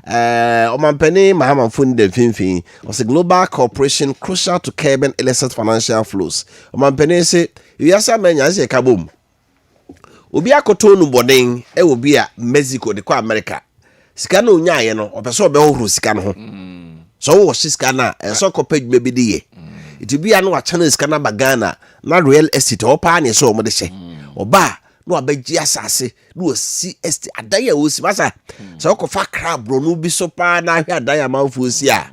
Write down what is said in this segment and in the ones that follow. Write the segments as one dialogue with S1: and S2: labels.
S1: Omampeni Mahama Fund the Finfin was a global corporation crucial to Kessben illicit financial flows. Omampeni say, Yasa Menya say Kaboom. Obi akotonu boden e obi a Mexico de kwa America. Sika no nyaye no, opeso be hohuru sika no ho. So wo sika na enso kopage mebi de ye. It be anu a channel sika na bagana na real estate opa na so mo de hye. Oba no abeji asase no si estate adaya wo si masa. So kofa crab bro no bi so pa na hwe adaya manfo si a.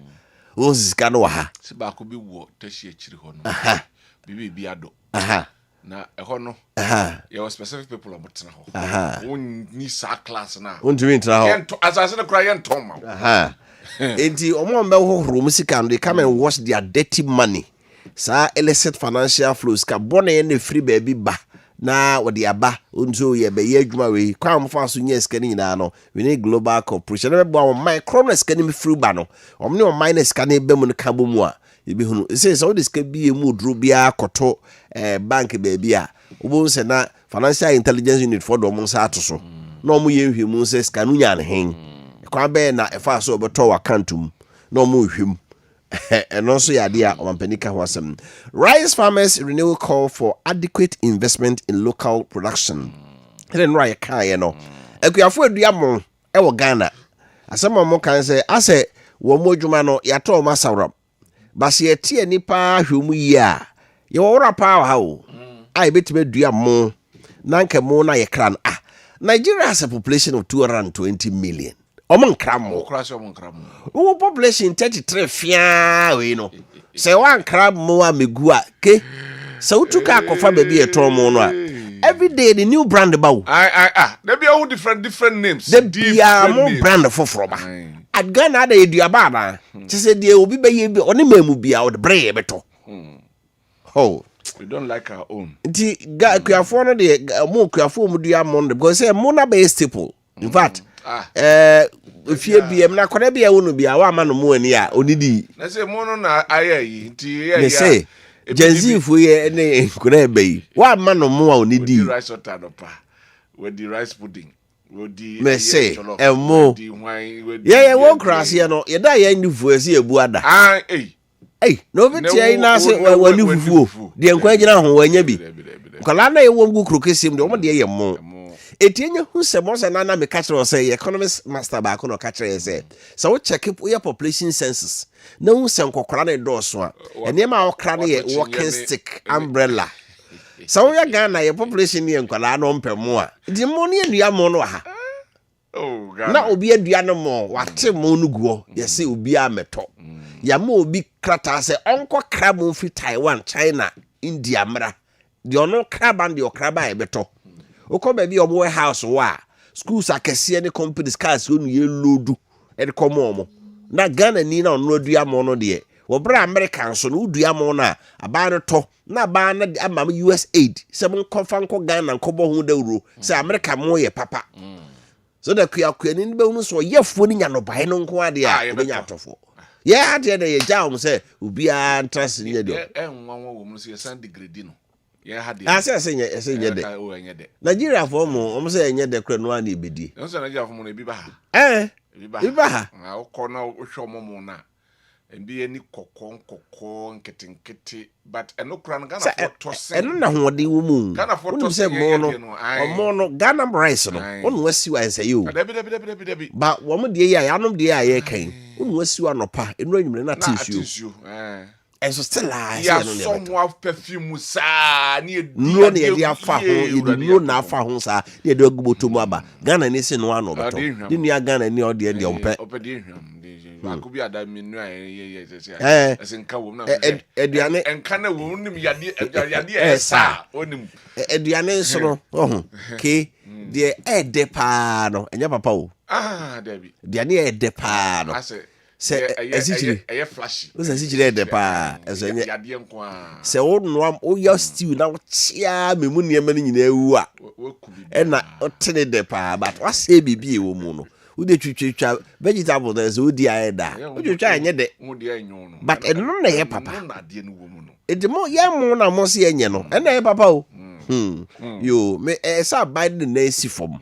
S1: Wo sika no wa ha.
S2: Se ba ko bi wo tashi akiri ho no. Bibi ado. Na no there were specific people about now. One nisa class now.
S1: Untimi ntra ho.
S2: As I said, cry and Tom.
S1: Enti omo mbe ho horo musika they come and wash their dirty money. Sa illicit financial flows ka bone na free baby ba na wodi aba unzo ye be ye adwuma we kwa mfa so nya sika ni na no we need global corporation na be bo micro na sika ni free ba no omne o minus sika na be mu no ka bo mu a ibi hunu say so this can be a mood rubia koto bank baby a obo se na financial intelligence unit for do mo sa atoso na omo ye hwemu se ska no nya ne hen kwa be na efa so oboto account mu na omo hwem eno so ya dia omampanika ho asem. Rice farmers renew call for adequate investment in local production. Then right kai no akuafo aduamo e wo Ghana asem mo kan se ase wo modwuma no ya to masawram basi etie nipa hwemu yi a ye wora pa ha o ai betime dua mo na nke mo na ye kran Nigeria has a population of 220 million omon kram o population 33 fia we no say one kram mo amegu a ke so utuka akofa baby eton mo no a every day the new brand bawo
S2: there be all different names
S1: the bia mo brand for ba at Ghana da eduaba na say dey obi be ye bi oni mamu bia o de bre beto
S2: we don't like our own
S1: nti kuafo no de mo kuafo mu dua mo because say mo na be staple in fact fie biem na kwada bia wo no bia wa ma no mo ani a onidi
S2: na say mo no na ayayi nti ya
S1: say Jenzifu ye ne kwada be yi wa ma no mo a onidi
S2: rice water no pa with the rice pudding
S1: me say emo yeah wo cross here no ye da ye ndifu ase ebu ada no betia ina se wani fufuo de nkwa gina ho wanya bi kala na ye wo ngu krokesim de o de ye mo etienye hu se mo se na me catch o say economist master ba ko no catch e say so we check your population census na hu se nkokora na do so a ene ma okra na ye walking stick umbrella so we Ghana ye population ye nkwala no mpemo a di mo ne nua mo no ha
S2: God.
S1: Na obi adua no mo wate mo no guo ye se obi ameto ya ma obi krata se onko krab mfi Taiwan China India mra de ono krab and de okraba e beto okọ ba bi obo house wa schools akese ne companies cars onu ye lodu e de komo mo na Ghana ni na ono adua mo no de wo bra American so no dua mo na aba no to na ba na ama US aid se mo konfa nko Ghana nko bo hu dawro se America mo ye papa so da kuya ni be unu so yefo ni nya no bai no nko ade a be nya atofo ye ade de ye jaw se obi a trust ni de
S2: enwa wo mo se san degree no ye hade
S1: ase nye de Nigeria for mo se nye de kra no an ebedi
S2: no se Nigeria for mo no bi ba ha
S1: bi ba ha
S2: o ko na o hwo mo na mbi ani kokon nkete but eno kra no Ghana for to se
S1: eno na hode wo mu
S2: Ghana for to se
S1: mo no Ghana rice no onu wasi wa say you
S2: debi
S1: ba wo mo de ya anom de ya ye kan onu wasi wa no pa eno anwumre na tissue eso still lies
S2: ya some have perfume sa ni
S1: no na ye dia fa ho ye no na fa ho sa ye de aguboto mu aba Ghana ni se no ano beto di nua Ghana ni o de ompe
S2: Akubi ada minu ye asenka wo na
S1: eduane
S2: enka na wo nim yade esa onim
S1: eduane so no ke de ede pa no enya papa wo
S2: David
S1: eduane ede pa no se esichire
S2: eye flashy
S1: o se esichire ede pa eso enya
S2: yade nko a
S1: se wo no o ya stew na chia memu niam ni nyina ewu a na o tene de pa but wa se bibi e wo mu no ude twitwa vegetable there so udi aida utwitwa enye de but eno na ye papa edimo ye mu na mo se enye no ena ye papa o yo me sa Biden na esi form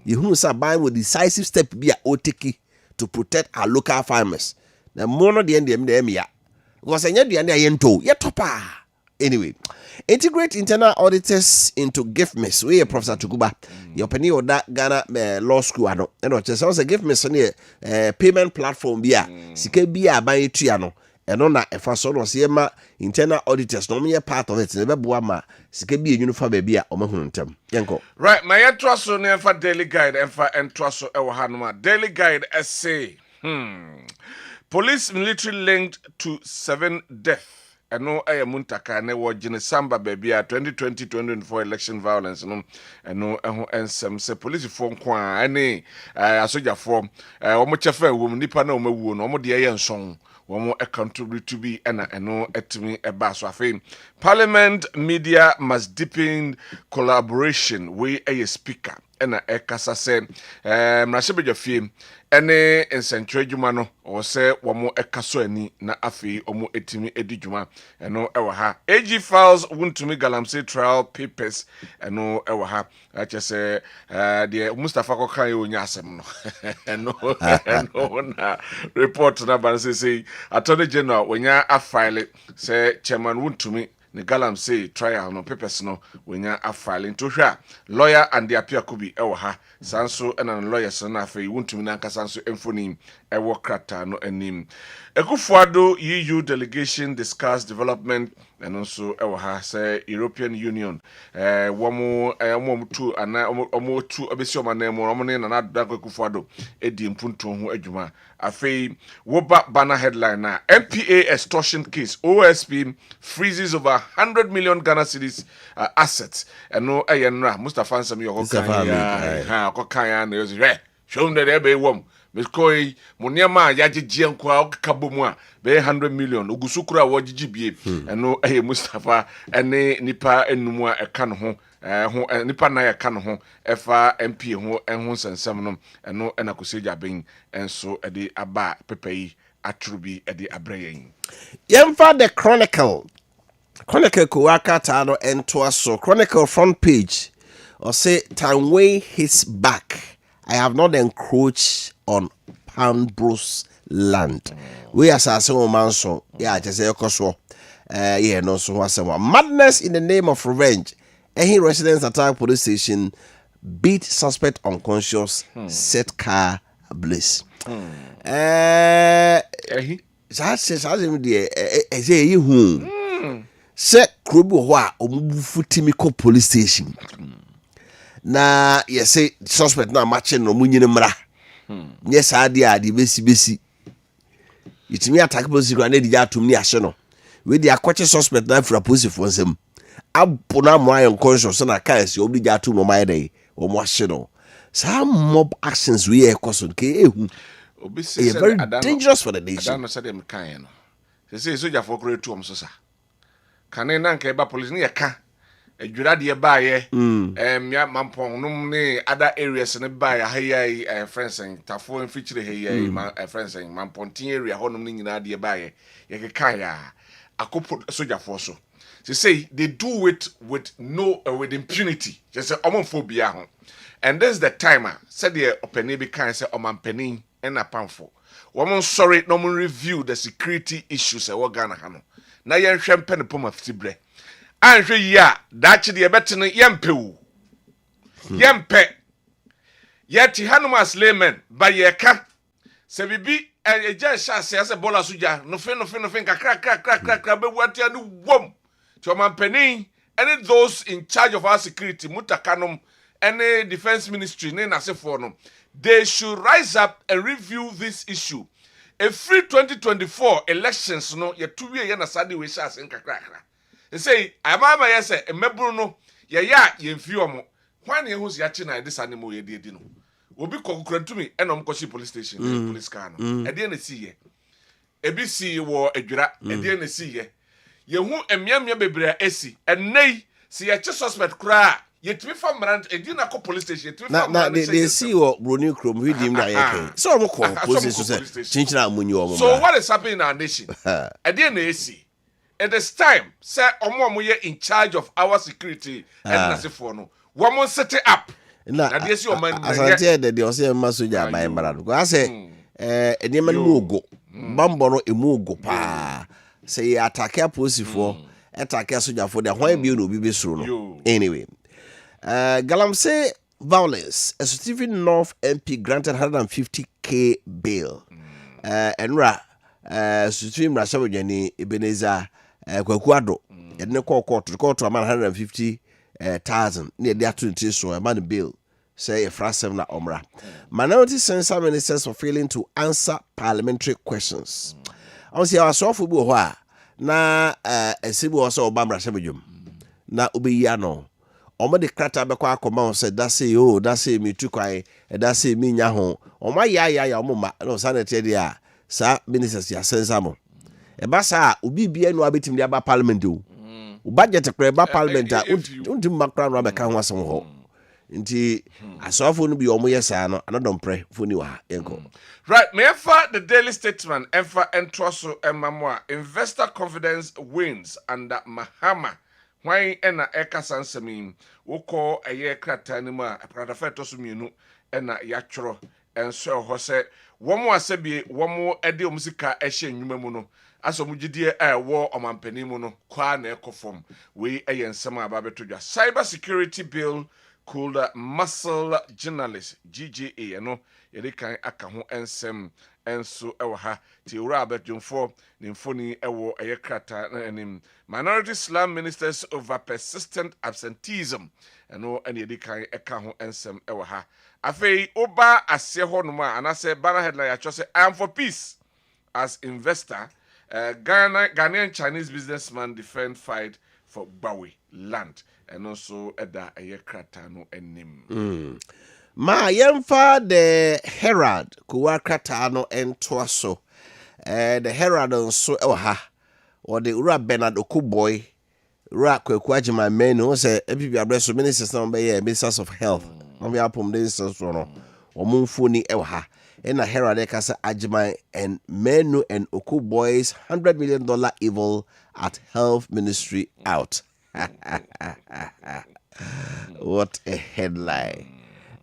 S1: ye hunu sa Biden with decisive step bi a o take to protect our local farmers. The mono the end them ya. Because I the end yento yetopa. Anyway, integrate internal auditors into gift miss. We Professor Tukuba. Your penny or that Ghana law school ano. And what just was a gift miss on payment platform bia. Sike bia buy triano. And on that if I saw no see internal auditors no me part of it. Never boama sike bia uniform baby or mahuntem. Yanko.
S2: Right, my entraso ne for daily guide and for entraso ewa hanuma. Daily guide essay. Police military linked to 7 deaths. Eno eye muntaka ne wo gine samba baby 2020-2024 election violence no eno eho ensem se police fo kwa ane asoja fo omo chefa wo nipa na omo wuo no omo de ye nson womo accountable to be eno etimi eba so afi parliament media must deepen collaboration we a speaker ena ekasa se mrashebejo fie ene ensentwe dwuma no o se womo ekaso ani na afi omo etimi edi dwuma eno ewa ha AG files wuntumi galamsey trial papers eno ewa ha ache se de Mustafa Kokan onya asem no eno na report na ban say attorney general wonya afile se chairman wuntumi ne galamsey trial no papers no wonya afile to hwa lawyer and the Appiah Kubi ewa ha sanso ena lawyers na afi wuntumi na nkasa nso emfonim ewo krata no anim Ekufuado EU delegation discuss development and also ewo ha say European Union womo tu ana omo tu obesi omanemo omo ne na dago Ekufuado edi mpunto ho adwuma afi woba banner headline na MPA extortion case OSP freezes over 100 million Ghana cedis assets eno eyenra Mustafa Nsam yo kokan ya na yo show them there be wom Miskoi Muniama Yaji Kwa Kabumwa be 100 million Ugusukura wajibie eno Mustafa ene nipa enumwa ekan ho nipa na ekan ho efa MP ho enho sensem no eno enakuseja ben enso ede aba pepeyi atrubi ede abreyen
S1: Yemfa the Chronicle kuwaka tano ento so Chronicle front page or say Tanway his back. I have not encroached on Panbros land. We are saying manso. Yeah, just say koso. Yeah, no so was madness in the name of revenge. Any residents attack police station, beat suspect unconscious, set car ablaze. Say you set Krubu wa omufutimi police station. Na say suspect na matching no munyine mra yes adi besi itimi attack police go na di atum ni ahye no we di akwache suspect na fra police for nsem abona mo ayon conscious na case obi di atum no mai dey o mo ahye no some mob actions we ekoso ke ehu
S2: obi say
S1: very dangerous for the nation.
S2: I don't say them kan no say soja for kure tu so sa kan na nka eba police ni yeka Ejura de baaye ya mampon num ne other areas ne baaye hayai friends and tafo en feature hayai friends and mampontin area honum ne nyina de baaye ye keka ya akopo soldier force so say they do it with with impunity just say omonphobia ho and this is the timer said the openi be kan say omanpenin en apamfo womon sorry no mon review the security issues e wo Ghana ha no na yen hwempe ne poma fitibre anhwe ya dachi de yebete no yempewu yempe yeti hanumas layman ba yeka se bibi eja sha se bola suja no fe kakra be wati anu wom to mampanin any those in charge of our security mutakanom any defense ministry ne nasefo no they should rise up and review this issue a free 2024 elections no yetuwe ye na sade we sha se kakra they say amama yes e meburu no ye ya ye mfi omo hwan ye hu se ya chi na this animal ye de no obi kokurantumi enom koshi police station police car no e de na si ye ebi si wo adwura e de na si ye ye hu emiamia bebrea esi enei si ye chi suspect kra ye timi fa brand e de na ko police station timi fa
S1: na they see wo broni krom wi dim na ye kan so mo ko police station chinchina amunyi omo
S2: so what is happening in our nation e de na esi it is time say omo ye in charge of our security and nasefo no womo set it up
S1: na they see o man asante de o say ma soja by mara no I say enema no mu ogo bambo no emu ogo pa say attack aposifo attack asojafo de hwan bi no obi besuro no anyway Galamsey violence a Stephen North MP granted 150k bail enra Stephen Rashabujani Ebenezer Kwakuado edne court amount 150,000 near the opportunity so a man bill say a frasem na omra. Minority censor ministers for failing to answer parliamentary questions. I was here so for boha na esibu also obamra sebejum na ubiyano omo de krata bekwa akoma say that say me tu kwai that say me nya ho omo ya omo ma no sanete dia sa ministers ya censor mo e ba sa obi bia no abetim dia ba parliament o budget kra ba parliament a untim makra no abeka ho asem ho nti asofo no bi omo yesa no anodom pre foni wa enko
S2: right me for the daily statesman emfa entroso emamwa investor confidence wins under Mahama why ena eka sansemi woko eye krata ni ma pradafa so mienu ena yatworo enso ho se womo asebie womo ede omusika ehye nwuma mu no aso mugidie wo omampani mu no kwa na ekofom we eye nsema ababetodwa cyber security bill called muscle journalist GGA no yede kan aka ho ensem enso ewo ha ti ura abetjumfo ni mfoni ewo eye krata enim minority slam ministers over persistent absenteeism eno ene yede kan aka ho ensem ewo ha afei oba ase ho no ma anase banner headline ya chose I am for peace as investor Ghanaian Chinese businessman defend fight for Bawi land and also eda eye krata no enim
S1: ma yemfa the Herald kuwa krata no entoaso the Herald nso ewa ha or the ura Bernard Okuboy ura Kwaku Agyeman menu say ebibi abreso ministers na be ministers of health on be apom de so no omunfoni ewa ha in a Herald Ekasa Agyeman and menu and Okuboy's $100 million evil at health ministry out. What a headline.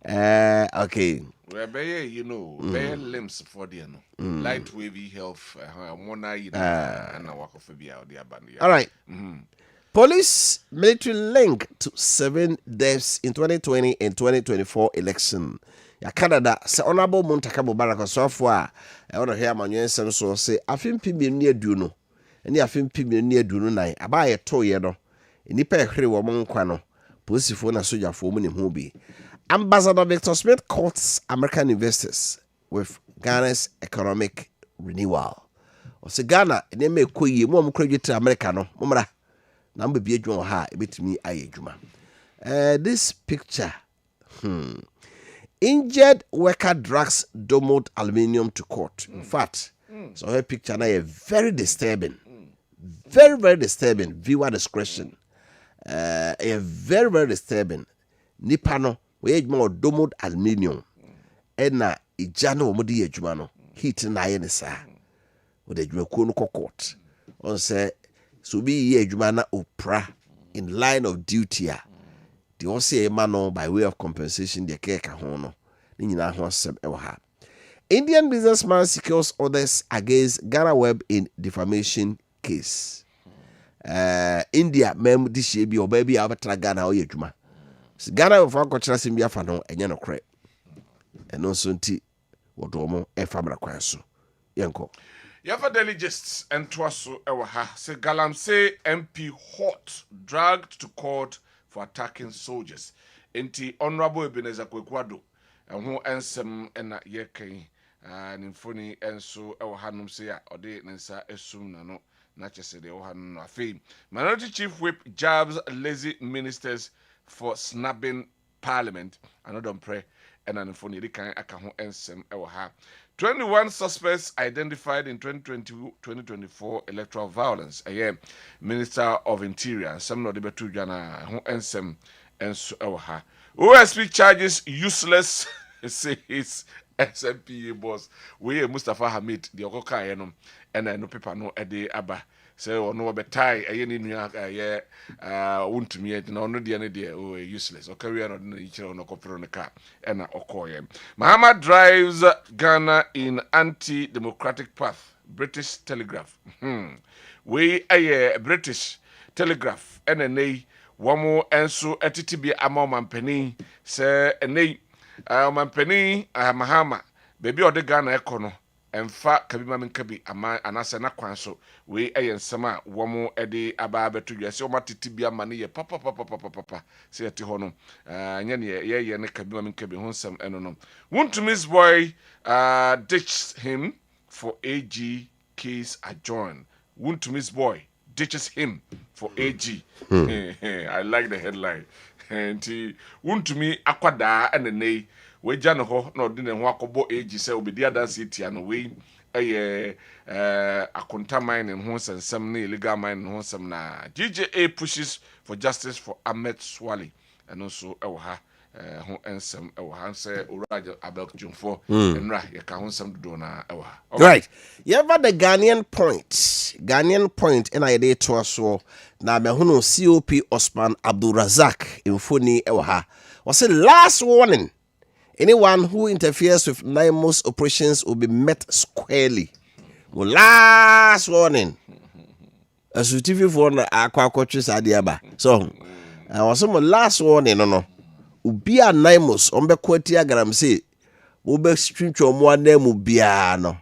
S1: Okay.
S2: Well, you know, limbs for the light wavy health, and a walk of the
S1: all right. Police military link to 7 deaths in 2020 and 2024 election. Ya Canada, se honorable Montakabo Baraka software, I want to hear my answer so say, I think people near Duno, and I think people near Duno night. I buy a toy, no. Nipa ehre wo monkwano posifo na soja fo mu ne ho bi Ambassador Victor Smith courts American investors with Ghana's economic renewal. O se Ghana ene me koyi mo amkradwete America no momra na mbabie dwon ha ebetimi aye dwuma. This picture injured worker drags domed aluminium to court. In fact, so her picture now is very disturbing. Very, very disturbing. Viewer discretion. A very, very disturbing. Nipano, we more domed aluminium. Ena ijano omodi ejumano. Heat na ye nisa. Ode ejumako no court. On say so be ye ejumana opra in line of duty. The onse emano by way of compensation the keka hono. Ni nyina ho asem ewo ha. Indian businessman secures orders against Ghana Web in defamation case. India mem this year be or baby abatra Ghana o yedwuma. Ghana of agbochira sim bia fa no enye no kre. Eno so nti wodomo e famra kwan so. Yenko.
S2: Yafa delegates and twaso ewa ha. Se Galamsey MP hot dragged to court for attacking soldiers. Enti Honorable Ebenezer Kwaku ho ensem ena yekan nimfoni enso ewa hanum se ya ode nsa esum na no na chese de ewa hanum afi Minority Chief Whip jabs lazy ministers for snubbing parliament anodom pray ena nimfoni de kan aka ho ensem ewa ha 21 suspects identified in 2020-2024 electoral violence. Minister of Interior, some of the betu jana ho ensem enso ewa ha. OSP charges useless says SMPA boss we Mustafa Hamid the okoka ye no ena no paper no ede aba say ono obetai eye ni nua ye wontumi ye na ono de ne de o useless o career no na ichire no kopro ne ka ena okoye. Mahama drives Ghana in anti-democratic path. British Telegraph. We aye British Telegraph ena nei wamo enso etitibi ama mampani se enei mampani Mahama baby ode Ghana ekono emfa kabima menkabi ama anase na kwan so we ensema womo ede aba beto dwase o matitibi ama ne ye papa se eti ho no anya ne ye ne kabima menkabi ho nsem eno no want to miss boy ditch him for AG case adjourn. Want to miss boy ditches him for AG. I like the headline. And he want to me akwada and the nay. We jano ho no didn't walk about AG say obedi dance it and we a contamine in horse and some illegal mine in horse some na GJA pushes for justice for Ahmed Swali and also Ewaha ho ensem Ewaha say Uraja Abel Jumfo and Ra yaka ho ensem do na Ewaha.
S1: Right. You ever the Ghanaian point and I day to us na mehuno COP Osman Abdul Razak infoni Ewaha. Was the last warning. Anyone who interferes with NIMO's operations will be met squarely. Well, last warning. As you TV for aqua coaches adiaba. So, I was some last warning. No. Ubia NIMO's ombe kwatia gram say, Ube stream to more name ubiano.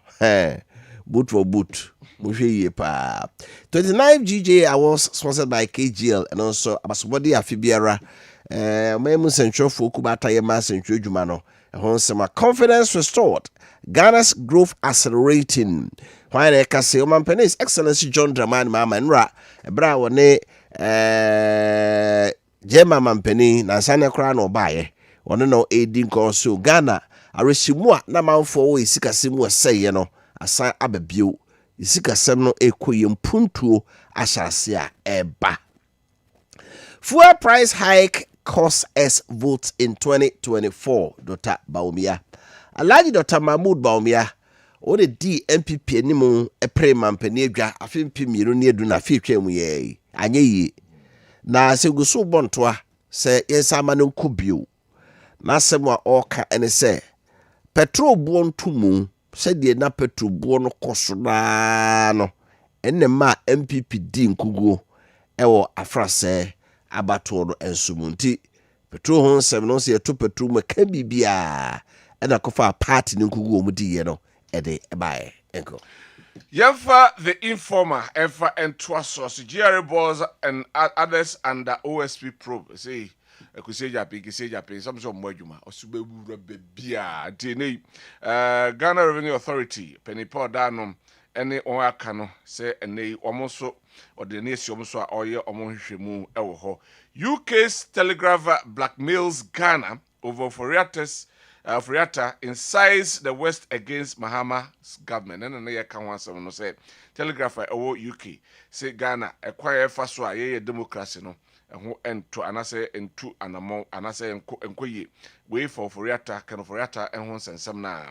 S1: Boot for boot. 29 GJ Awards sponsored by KGL and also Abasubodi Afibiara. Memu Central Fukubata Yema Central Jumano. Honsema confidence restored. Ghana's growth accelerating. Why they can say His Excellency John Dramani Mahama Nra. Ebra wane Jema Mampeni na sana kra no baye. One no aiding so Ghana areshimua na manfo we sika simu aseye no asan ababio. Isika sem no ekoye mpuntuo ahyase a eba. Fuel price hike cost us votes in 2024. Dr. Baumia. Alhaji Dr. Mahmoud Baumia. O de DMPP animu epre mampani adwa afempi miru ne edu na fietwa mu ye. Anye yi. Na segusu bontoa se yesama no kubio. Na semwa oka ene se petrol buon tumu se die na petrol buon koso na no. Enne ma MPP di nkugo ewo afrase abato no ensumunti petrol hon sem no se to petrol maka bibia e na kofa party ni nkugu omudi ye no ede ebae enko
S2: Yemfa the informer ever and twasos GRA boss and others under OSP probe say ekuseja pe some mwadwuma osube wura bebia ntene Ghana Revenue Authority penipo danom ene on aka no say ene omoso ordination omoso a oye omonhwehwemu ewo ho. UK's Telegraph blackmails Ghana over Foriata incites the West against Mahama's government. And then can one no say Telegraph UK say Ghana acquire first so a democracy no and to anase into anamo anase enkoye way for Foriata can Foriata and once and some na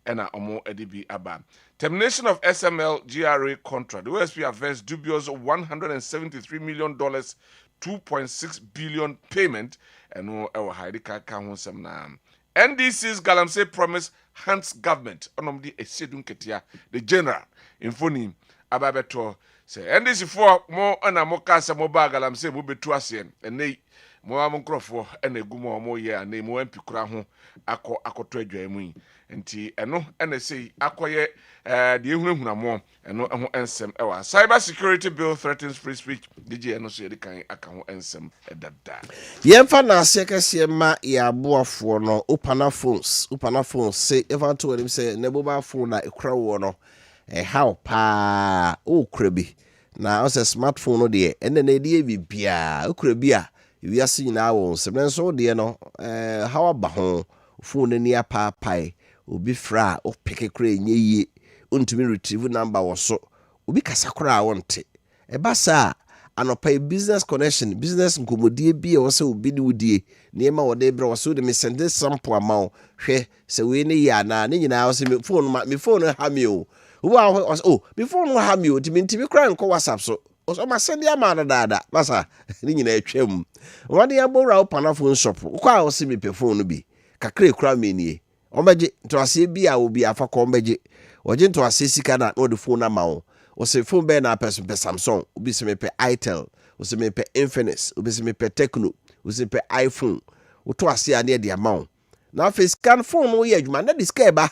S2: and omo edibi aba. Termination of SML GRA contract. The OSP advanced dubious $173 million 2.6 billion payment and no ever hidika kan some na. NDC's Galamsey promise Hans government onomdi esedun ketia the general infoni ababeto say NDC for more anamoka se mobile Galamsey mo betu ase enei mo amonkrofo enagumo mo ye anei mo MP kura ho akoto adwamu nti eno ena sei akoye de ehunahuna mo eno ho ensem ewa cyber security bill threatens free speech DJ eno so yedikan aka ho ensem edada
S1: yemfa na asekase ma ya aboafo no upana phones say ever to him say ne mobile phone na ekura wo no how pa o krabi na o say smartphone no de ene na de bibia o krabi a wiase nyina wo nsem so de no how aba ho phone ni apa pai obi fra o peke kra enye untumi retrieve number wo so obi kasa kra wonte eba sa anopa business connection business nkomodie bi e wo se obi ni wudie niema wo de bre wo so de me send sample amount hwe se we ne ya na ne nyina wo se me phone ha me o wo me phone ha me o ti me kra nko WhatsApp so o ma send ya ma dada masa ne nyina atwam wo de ya bora wo pana phone shop kwa wo se me pe phone bi kakra kura me nie o meje to ase bi a obi afa ko meje oje to ase sika na no de phone na ma wo o se phone be na person pe Samsung obi se me pe Itel o se me pe Infinix obi se me pe Tecno o se pe iPhone o to ase ane de amount na face scan phone no ye adwuma na diska ba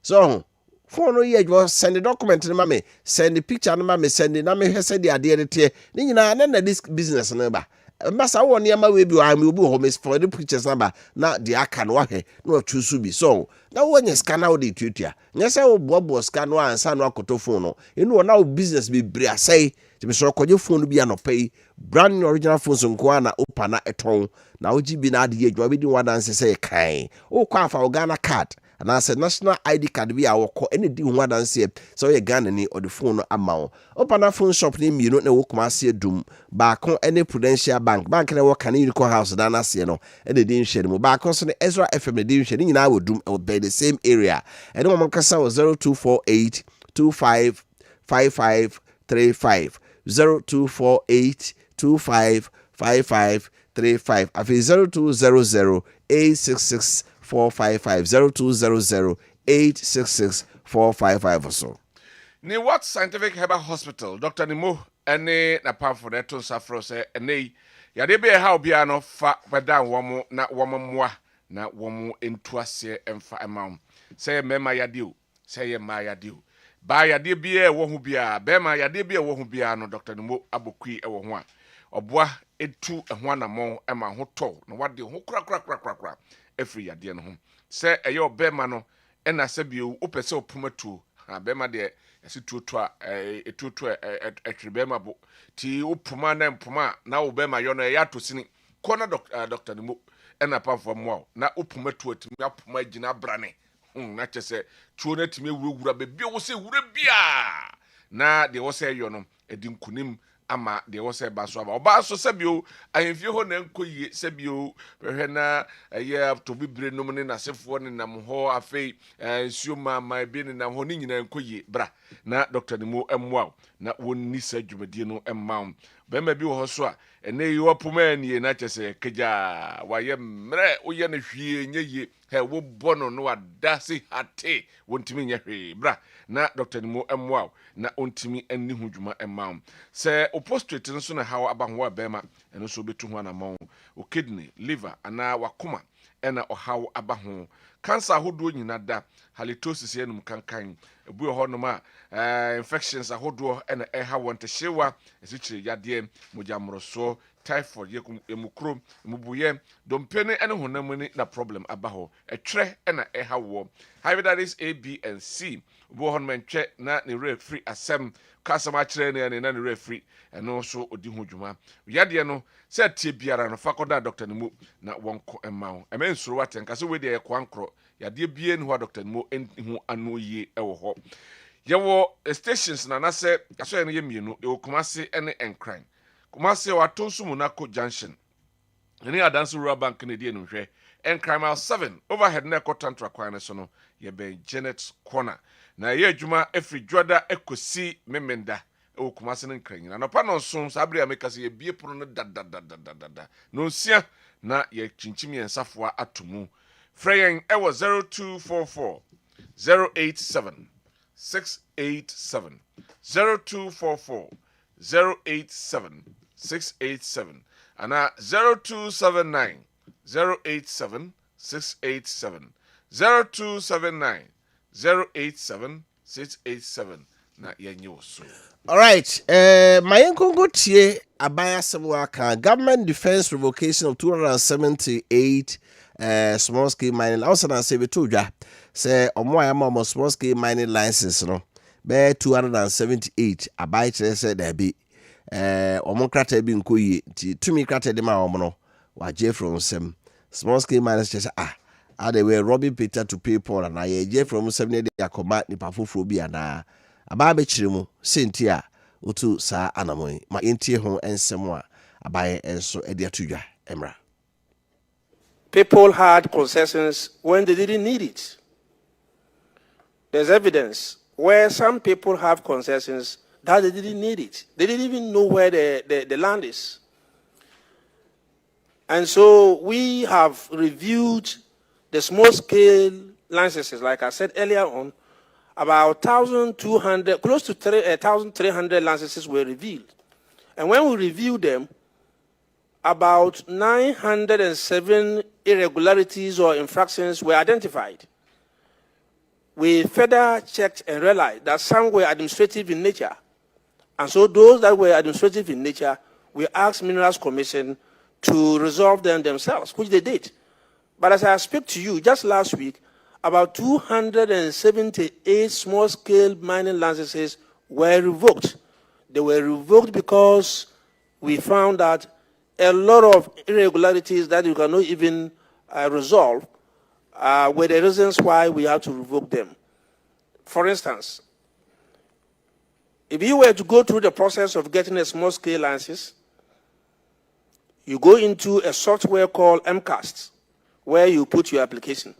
S1: so phone no ye adwuma send the document na me send the picture na me send na me hwese de ade de te ni nyina na disk business na ba mbasa wo ne ma we bi wa me obi ho me for the pictures number na de aka no ahwe na choose bi so na wo nya scanner wo de tutua nya se wo bobo scanner ansa no akoto phone no enu na wo business be bri asai ti me so koje phone bi anopai brand new original phones nko na opa na eton na wo gi bi na ade adwa bi di wadanse se kan wo kwa afa Ghana card na say national ID card bi a woko ene di ho wadanse so ye Ghana ni o de phone no ama opa na phone shop ni mienu na wo kuma se dum ba kon ene Prudential bank na wo kan Unicorn house da na se no ene di nhwe mu ba kon so ne Ezra FM ne di nhwe ni nyina wo dum be the same area ene mo kasa 0248 255535 0248 255535 afi 0200 866 455 0200 866 so.
S2: Ni what scientific herbal hospital Dr. Nimo ene na pamfo de to safro se ene ya de be ha obia no fa weda womo na womo moa na womo entuase emfa emam se mema yade o se ye ma yade o ba yade bia wo hu bia be ma yade bia wo hu bia no Dr. Nimo abokui e wo ho a oboa etu eho anamon ema ho to na wade ho kra efri yade no ho se eyo be ma no ena se bio opese opumatu ha be ma de yasi tutu a etwe ma bo ti opuma na mpuma na wo be ma yo no ya to sini kona Dr. Nimo ena pamfo mo na opuma tu atimi apuma gina brane na chese tuo na timi ewurawura be bi wo se wura bia na de wo se yo no edi nkunim ama de wo se ba so aba oba so sebio ahemfie ho na nkoyie sebio hwe na ye to bibre no ne na sefo ne nam ho afei nsuoma ma bi ne nam ho ne nyina nkoyie bra na Dr. Nimo emwa na wonni sa dwumadie no emma be ma bi wo so a ene yi opoma nie na chese keja waye mre oye na hwie nyeye he wo bono no adase hate wontimi nya hwe bra na Dr. Nimo emwa na ontimi anni ho dwuma emma se opostrate nso na hawo abaho abema eno so betu ho anamon o kidney liver ana wakoma ena ohawo abaho cancer ahodo nyina da halitosis enum kankan ebu ho no ma infections ahodo ena eha wonte hyewa esikyire yade mojamroso typhoid emukro emubuye dompene ene honamuni na problem abaho etwre ena eha wo hepatitis A, B and C bo hon mentwe na ne refree asem kasama kire ne na ne refree eno so odi ho dwuma yade no se tie biara no fakoda Dr. Nimo na wonko emma emensuro watenka se we de ekwankro yade bie ni ho Dr. Nimo hu anoye ewo ho yewo stations na se aso ye mienu e Kumasi ene Enkran Kumasi watonsu Monaco junction ene adanse rural bank ne die no hwe Enkran mile 7 overhead na kotantra kwan so no ye be Janet corner na ye adwuma efri dwoda ekosi memenda e Kumasi ne Enkran na no pa no so sabre ameka se ye bie pono no da no sia na ye chinchimi ensafoa atomu freyen e wo 0244 087 687 0244 087 687 ana 0279 087 687 0279 087 687 na yenyo so.
S1: All right, my uncle tie abaya semwaka government defense revocation of 278 small scale mining. Also na say betudwa say omo ayama small scale mining license no be 278 abaya kire say da bi omo krata bi nkoyi ti tumi krata de ma omo no waje from sem small scale miners say they were robbing Peter to pay Paul and I je from 7 day akoma ni pafoforo bi ana aba be kire mu sentia utu sa anamoi ma yentie ho ensemo a abaye enso ede atudwa emra.
S3: People had concessions when they didn't need it. There's evidence where some people have concessions that they didn't need it. They didn't even know where the land is. And so we have reviewed the small-scale licenses, like I said earlier on, about 1,200, close to 1,300 licenses were revealed. And when we reviewed them, about 907 irregularities or infractions were identified. We further checked and realized that some were administrative in nature. And so those that were administrative in nature, we asked Minerals Commission to resolve them themselves, which they did. But as I speak to you, just last week, about 278 small-scale mining licenses were revoked. They were revoked because we found that a lot of irregularities that you cannot even resolve were the reasons why we had to revoke them. For instance, if you were to go through the process of getting a small-scale license, you go into a software called MCAST, where you put your application.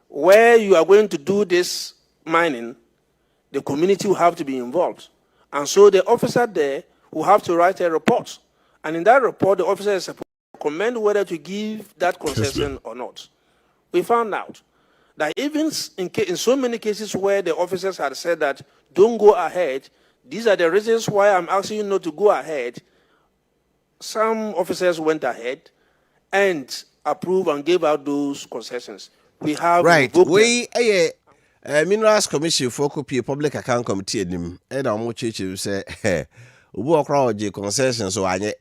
S3: Where you are going to do this mining, the community will have to be involved. And so the officer there will have to write a report. And in that report, the officer is supposed to recommend whether to give that concession or not. We found out that even in so many cases where the officers had said that don't go ahead, these are the reasons why I'm asking you not to go ahead, some officers went ahead and approved and gave out those concessions. We have
S1: right. We Minerals Commission for copy Public Account Committee nim e na omo cheche say obu okra oje concession so anye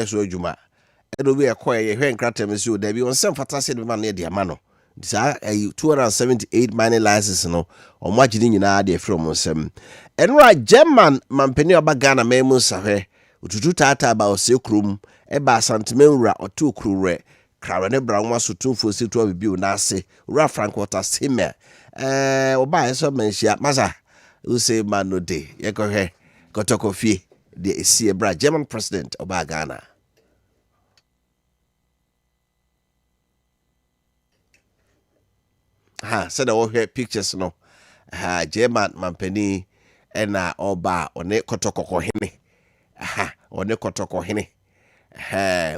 S1: so adwuma e do be ekọ ye hwe nkratam si o da bi on sem fata se be ma na de ama no sa 278 mining licenses no omo agide nyina de from sem enra German mampeni oba Ghana memu sahwe otutu tata ba osekrum e ba santimenwura otu okurure krawe ne bra nwa so tumfo si to bibi o na ase ura Frank Water Semer oba eso menhia masa u say man no dey ye ko hwe kotokofie de esi bra German president oba Ghana. Said all here pictures no German mampeni ena oba one kotokoko hene one kotoko hene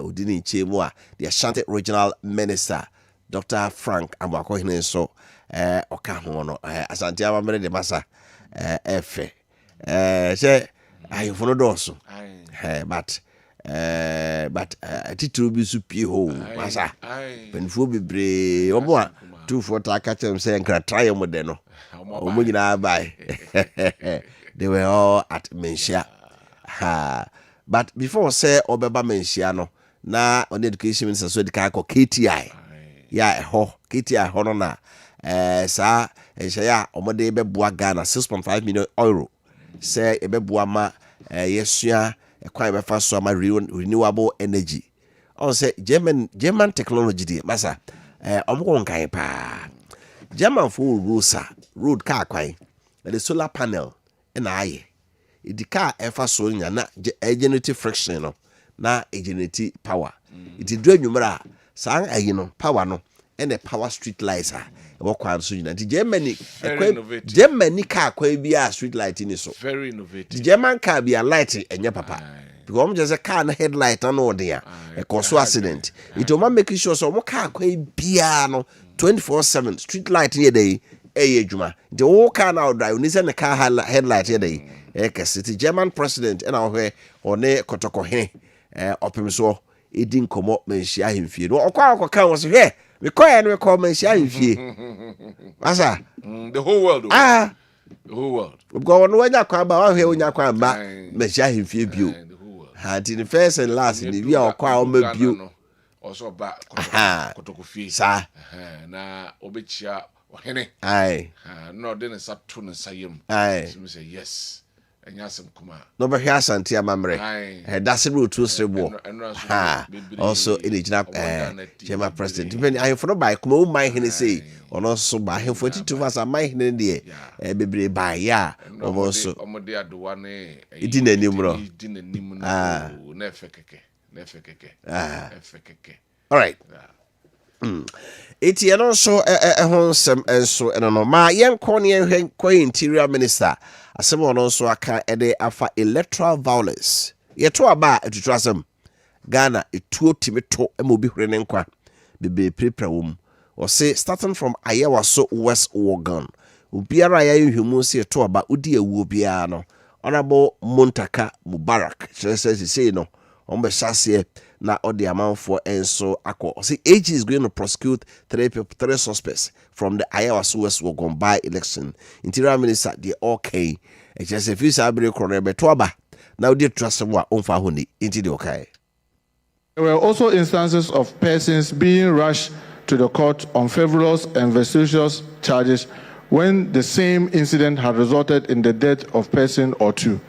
S1: udini chemu a the Ashanti Regional Minister Dr. Frank Amwako hene so oka ho no Asante amamere de masa efe say ayefo no doso but titru bi su pie ho masa penfo bebre omo a 240 catch say try mo de no omo nyina bai they were all at Mensia but before say obeba Mensia no na on education minister so de ka ko KTI ya ho KTI ho no na sa ya omo de be boa Ghana 6.5 million euro say e be boa ma yesua ekwan be fa so ma renewable energy on say German technology dey masa omo kan pa German for road car kwan the solar panel na aye the car efa so nya na generate friction no na generate power it do anwumra san ayi no power no and the power street lights e kwan so nya the Germany car kwan bi a street light ni so
S2: very innovative
S1: the German car bi a light enye papa because I'm just a car na headlight on order e cause accident it will make sure so mo car kwan bia no 24/7 street light here dey adwuma the whole car now drive ni say the car headlight here dey city German president and ahwe one kotoko he opem so edin komo menhia hemfie no okwa kan wo so he me koya no me ko menhia hemfie asa
S2: the whole world the whole world
S1: go no wanya kwa ba ahwe onya kwa ba menhia hemfie bio the first and last ni bia okwa o ma bio
S2: also ba kotoko fie
S1: sa
S2: na obechia ohene no de ne sato ne sayem so me say yes Enyasem kuma.
S1: No be here Santia Mamre. That's a route to Sebo. Also in the General President. Depending I for by Kumo my hene say or also by him 42 was a my hene dear. Be by ya also
S2: Omodia duane
S1: it didn't anymore.
S2: Nefekeke.
S1: All right. Iti also some and so and no ma yen corny interior minister. Asem ono so aka ede afa electoral violence. Ye to aba etutrasem. Ghana etuo timeto emobi hwere ne nkwa. Bebe prepare wom. O say starting from Ayawa so West Oregon. Obiara ya yuhumu se to aba udi ewu bia no. Honorable Muntaka Mubarak. Say no. Ombe shase na odi amanfo enso akọ. See AG is going to prosecute three suspects from the Iowa West Oregon by election. Interior Minister the okay. Just a few sabri krono beto aba. Now the trust wa onfa honi inti the okay.
S4: There were also instances of persons being rushed to the court on frivolous and vexatious charges when the same incident had resulted in the death of person or two.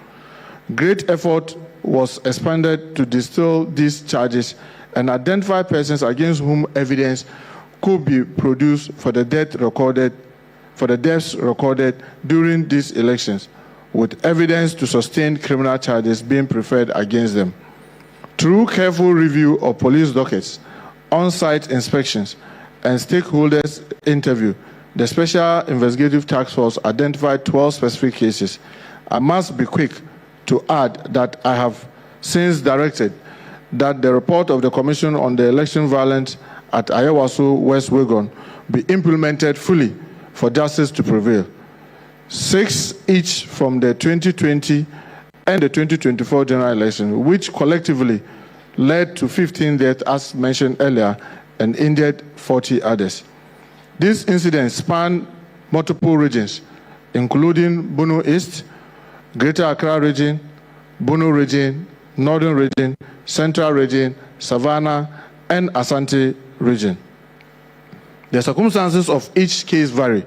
S4: Great effort was expended to distill these charges and identify persons against whom evidence could be produced for the deaths recorded during these elections, with evidence to sustain criminal charges being preferred against them. Through careful review of police dockets, on-site inspections, and stakeholders interview, the Special Investigative Task Force identified 12 specific cases. I must be quick to add that I have since directed that the report of the Commission on the Election Violence at Ayawaso West Oregon be implemented fully for justice to prevail. 6 each from the 2020 and the 2024 general election, which collectively led to 15 deaths as mentioned earlier and injured 40 others. These incidents span multiple regions, including Bono East, Greater Accra region, Bono region, Northern region, Central region, Savannah, and Asante region. The circumstances of each case vary,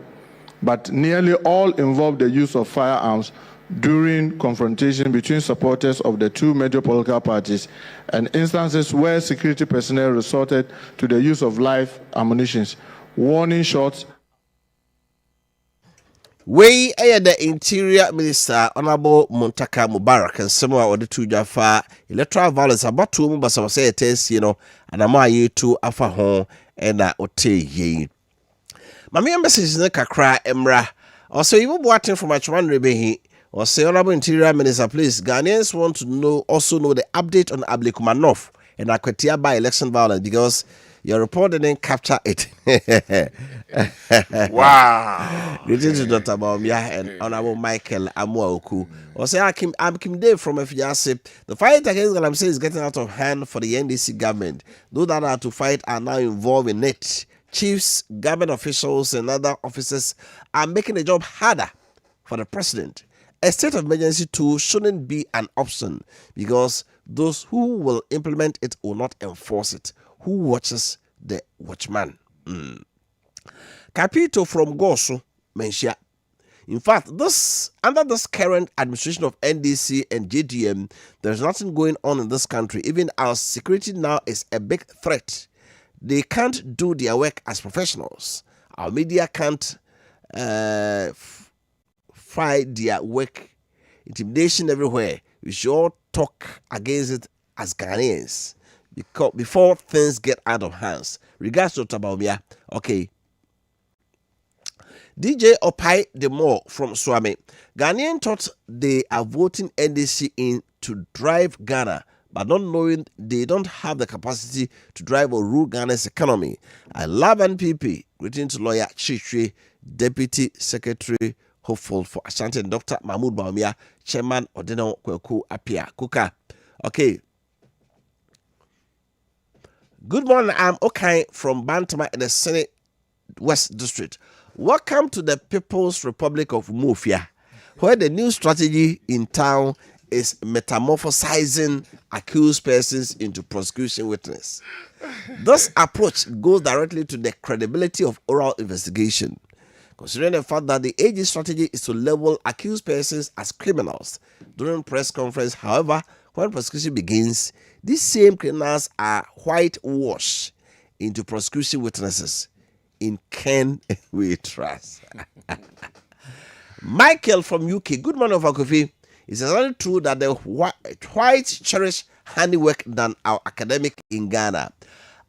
S4: but nearly all involve the use of firearms during confrontation between supporters of the two major political parties and instances where security personnel resorted to the use of live ammunition, warning shots.
S1: We the Interior Minister Honorable Muntaka Mubarak and similar or the two Jaffa electoral violence about two but some say it is, and I'm you to afa home and ote ye. Mammy message in the kakra emra. Also, you watching from much one rebehi or say Honorable Interior Minister, please. Ghanaians want to know the update on Ablikumanov and Akwetia by election violence because your report didn't capture it.
S2: Wow.
S1: Greetings to Dr. Baumia and Honorable Michael Amuaoku. Or say I'm Kim Dave from FJASIP. The fight against Galamsey is getting out of hand for the NDC government. Those that are to fight are now involved in it. Chiefs, government officials, and other officers are making the job harder for the president. A state of emergency too shouldn't be an option because those who will implement it will not enforce it. Who watches the watchman? Capito from Gosu, Menshia. In fact, under this current administration of NDC and JDM, there's nothing going on in this country. Even our security now is a big threat. They can't do their work as professionals. Our media can't fight their work. Intimidation everywhere. We should all talk against it as Ghanaians before things get out of hands. Regards to Tabaumia. Okay. DJ Opai Demo from Swami. Ghanaians thought they are voting NDC in to drive Ghana, but not knowing they don't have the capacity to drive or rule Ghana's economy. I love NPP. Greetings to lawyer Chichwe, Deputy Secretary, hopeful for Ashanti, and Dr. Mahmoud Baumia, Chairman Wofa Kofi Appiah. Kuka. Okay. Good morning. I'm Okay from Bantama in the Senate West District. Welcome to the People's Republic of Mufia, where the new strategy in town is metamorphosizing accused persons into prosecution witness. This approach goes directly to the credibility of oral investigation. Considering the fact that the AG strategy is to label accused persons as criminals. During press conference, however, when prosecution begins, these same criminals are whitewashed into prosecution witnesses. In Ken we trust. Michael from UK. Good morning, Wofa Kofi. It's exactly true that the white cherish handiwork than our academic in Ghana.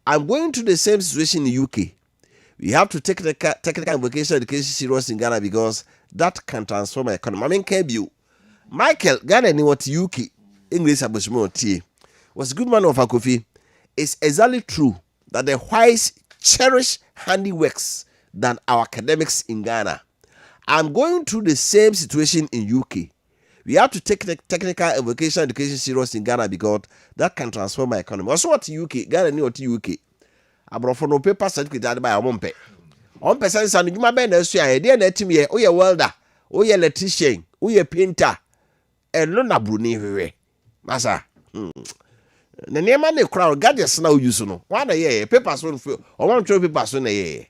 S1: I'm going through the same situation in UK. We have to take the technical and vocational education serious in Ghana because that can transform our economy. I mean, can you? Michael, Ghana ni what UK English abushmo T. Was good man of Wofa Kofi. It's exactly true that the whites cherish handiworks than our academics in Ghana. I'm going through the same situation in UK. We have to take the technical and vocational education serious in Ghana because that can transform our economy. Also, what UK? Ghana ni what UK? Abrofo no paper certificate ade by omompe. On sense anu dwuma be na asu a de na atim ye, oye welder, oye electrician, oye painter. Eno na bruni hwewe. Masa. Na niema ne crowd gadgets na use no. Wa na ye paper so no. O wan throw paper so na ye.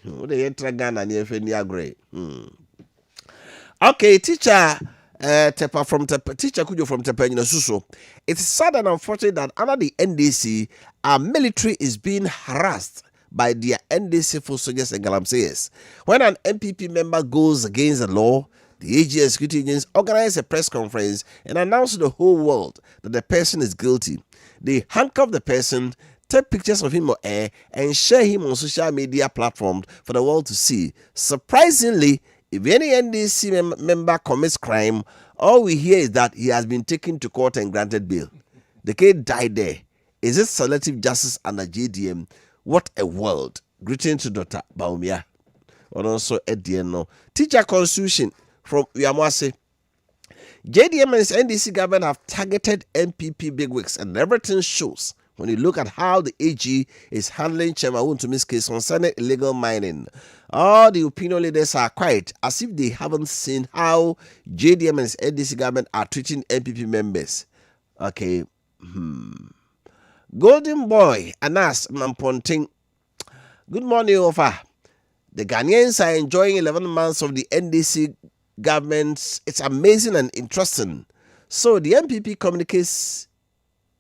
S1: O de ye tra Ghana ni efe ni agre. Okay, teacher teacher Kujo from Tepa Suso. It's sad and unfortunate that under the NDC, our military is being harassed by their NDC full soldiers and galamseyers. When an MPP member goes against the law, the AG and security agents organize a press conference and announce to the whole world that the person is guilty. They handcuff the person, take pictures of him or her, and share him on social media platforms for the world to see. Surprisingly, if any NDC member commits crime, all we hear is that he has been taken to court and granted bail. The kid died there. Is it selective justice under JDM? What a world. Greeting to Dr. Baumia. And also Edieno. Teacher Constitution from Yamwase. JDM and its NDC government have targeted MPP bigwigs, and everything shows when you look at how the AG is handling Chema Wuntumi's case concerning illegal mining. All the opinion leaders are quiet, as if they haven't seen how JDM and its NDC government are treating MPP members. Okay. Golden Boy, Anas Mamponting. Good morning, Wofa. The Ghanaians are enjoying 11 months of the NDC government. It's amazing and interesting. So the MPP communicates.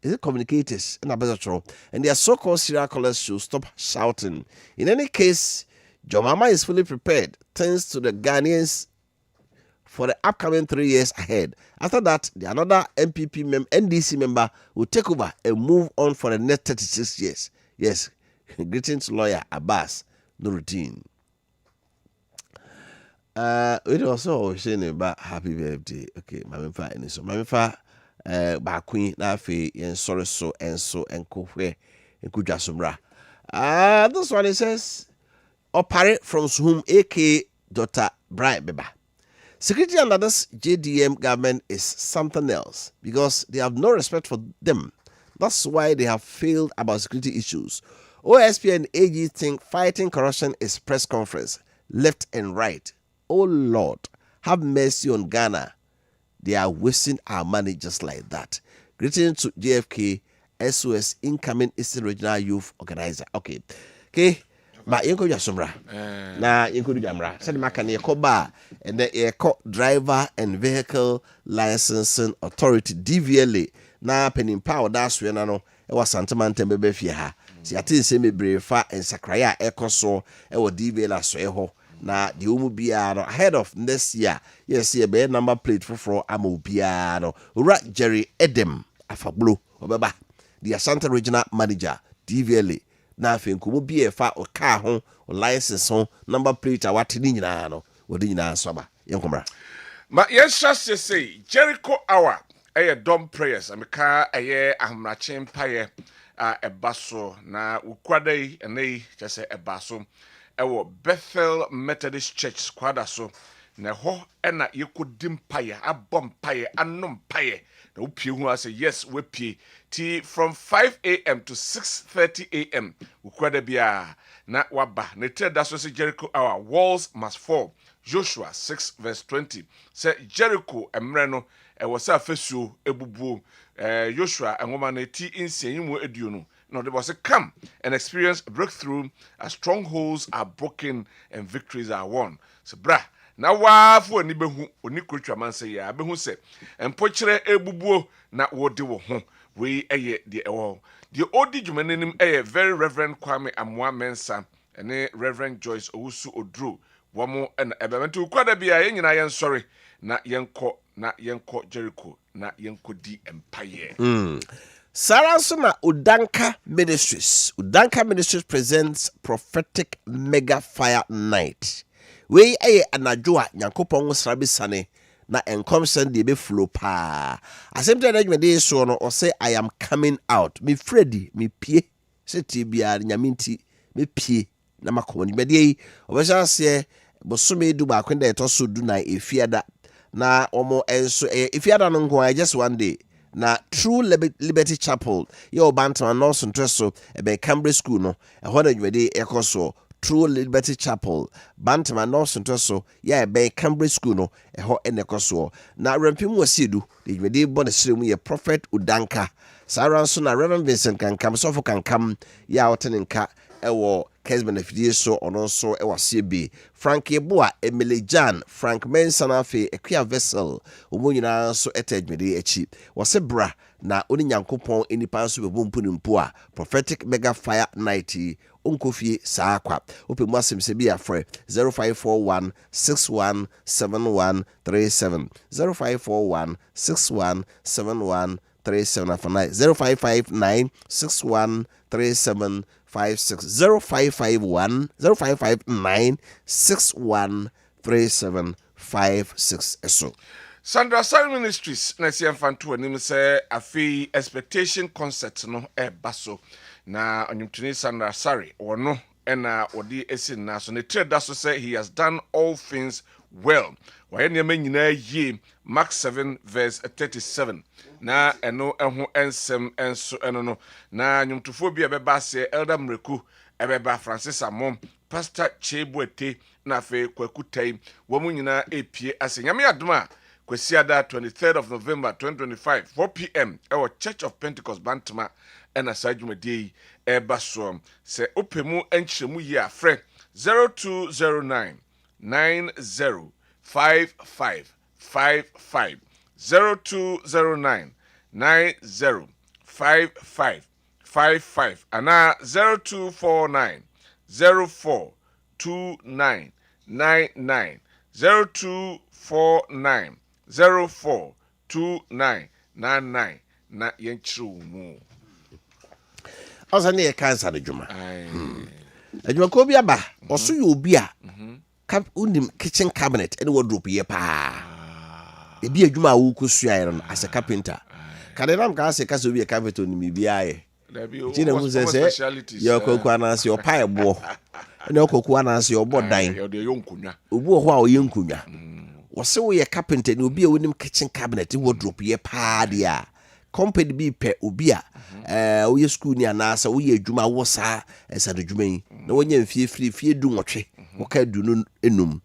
S1: Is it communicators and their so-called serial killers should stop shouting. In any case, Jomama is fully prepared thanks to the Ghanaians for the upcoming 3 years ahead. After that, another NDC member will take over and move on for the next 36 years. Yes, greetings lawyer Abbas Nuruddin. It also saying about happy birthday. Okay, Mamifa and so Mamifa. Queen na fe yen sorry so enso enko hwe enkudwa somra. This one it says Opare from whom AK Dr. Bright Beba. Security under this JDM government is something else because they have no respect for them. That's why they have failed about security issues. OSP and AG think fighting corruption is press conference left and right. Oh Lord, have mercy on Ghana. They are wasting our money just like that. Greetings to JFK, SOS, incoming Eastern Regional Youth Organizer. Okay. But you go Jasumra. Now you go to Jamra. Said Makani Koba and the Airco Driver and Vehicle Licensing Authority, DVLA. Now penning power that's when I know it was Santaman Tembe Fia. See, I think semi brave fat and Sakraya Echo so it was DVLA Sweho. Na the Umubiano ahead of next year. Yes, see a bad number plate for Amubiano. Rat Jerry Edem Afablu Obeba. The Asante Regional Manager, DVLA. Na Finkumu be a fat or car home or license home number plate a watinino. Wadina Saba. Yankomra.
S2: Ma yes, just to say Jericho hour. A dumb prayers. I'm a car a year. I'm ratching pie a basso. Na ukwade and they just say a basso. Ewo Bethel Methodist Church squad so na ho na yekodim paye abom paye anom paye na upie hu ase yes we pie ti from 5 a.m. to 6:30 a.m. ukwada bia na waba na tell that so say Jericho our walls must fall. Joshua 6:20 say Jericho emre no e wo sa fesuo ebubu Joshua enwoma na ti insienyimu eduonu No, they was a come and experience a breakthrough as strongholds are broken and victories are won. So, bra, na wafu ni behu oni kutwa man say ya behu se empochere ebubuo na wode wo ho we eye de ewo the odi dwumanenim eye very reverend Kwame Amwa Mensa ene Reverend Joyce Owusu Odro womo na ebementu kwada bia ye nyina yen sorry na yenko Jericho na yenko di empire.
S1: Sarasuna Udanka Ministries presents prophetic mega fire night. We anadwoa Nyankopon srabi sane na enkom send be flow pa. Asempte na dwede so no o say I am coming out. Me Freddy me pie. Se tibia nyaminti me pie na makomoni bede obesha se bosome du ba kwenda etoso du na efiada na omo enso efiada no nko just one day. Na True Liberty Chapel yo bantama no so ntreso ebe Cambridge School no ehona dwede ekoso True Liberty Chapel bantama no so ntreso ya ebe Cambridge School no eho enekoso na rampim wasiedu dwede bo na siremu ye Prophet Udanka saranso na Reverend Vincent Kankam sofo Kankam ya otenenka ewo Kessben 93.3FM ono so ewa CB Frankie Boa Emily Jan Frank Mensa fe Appiah vessel omunyina so etedwede echi wose bra na oni Nyankopon enipa so bebompu nimpo a prophetic mega fire night onkofie saakwa opemu asemse bi afre 0541 617137 0541 617137 afana 0559 6137 0551 0559 613756 eso.
S2: Sandra Sari Ministries na si amfanto anim say afi expectation concert no baso na onyumtuni Sandra Sari ono na odi esi na so ne trade so say he has done all things well. Waye ne manyina ye Mark 7 verse 37 na eno eho ensem enso eno no na nyumtufo bia beba se Elder Mreku ebeba Francis Amom Pastor Chebuete na fe kwakutai womu nyina epie asenyame adoma kwesiada 23rd of November 2025 4 p.m. Our Church of Pentecost Bantama and Asajumadi Ebasom se opemu enchemu ye afre 0209 905555 0209 905555 ana 0249 042999 0249 042999 na yenchiru mu
S1: Osa ne cancer de dwuma adwuma ko bi aba oso ye obi a unim kitchen cabinet and wardrobe ye pa ebi adwuma wo kosua no as a carpenter kanenam ka se kaso bi e carpenter onim bia ye Chine mu se yo koku ananse yo pa ebo na koku ananse yo bodan
S2: yo de yonkunwa
S1: obi ho a oye nkunwa wose wo ye carpenter ni obi a wonim kitchen cabinet wardrobe ye pa dia company bi pe obi a wo ye school ni ananse wo ye adwuma wo sa esa de dwuma yi na wonya mfie fie du nwotwe wo ka du no enum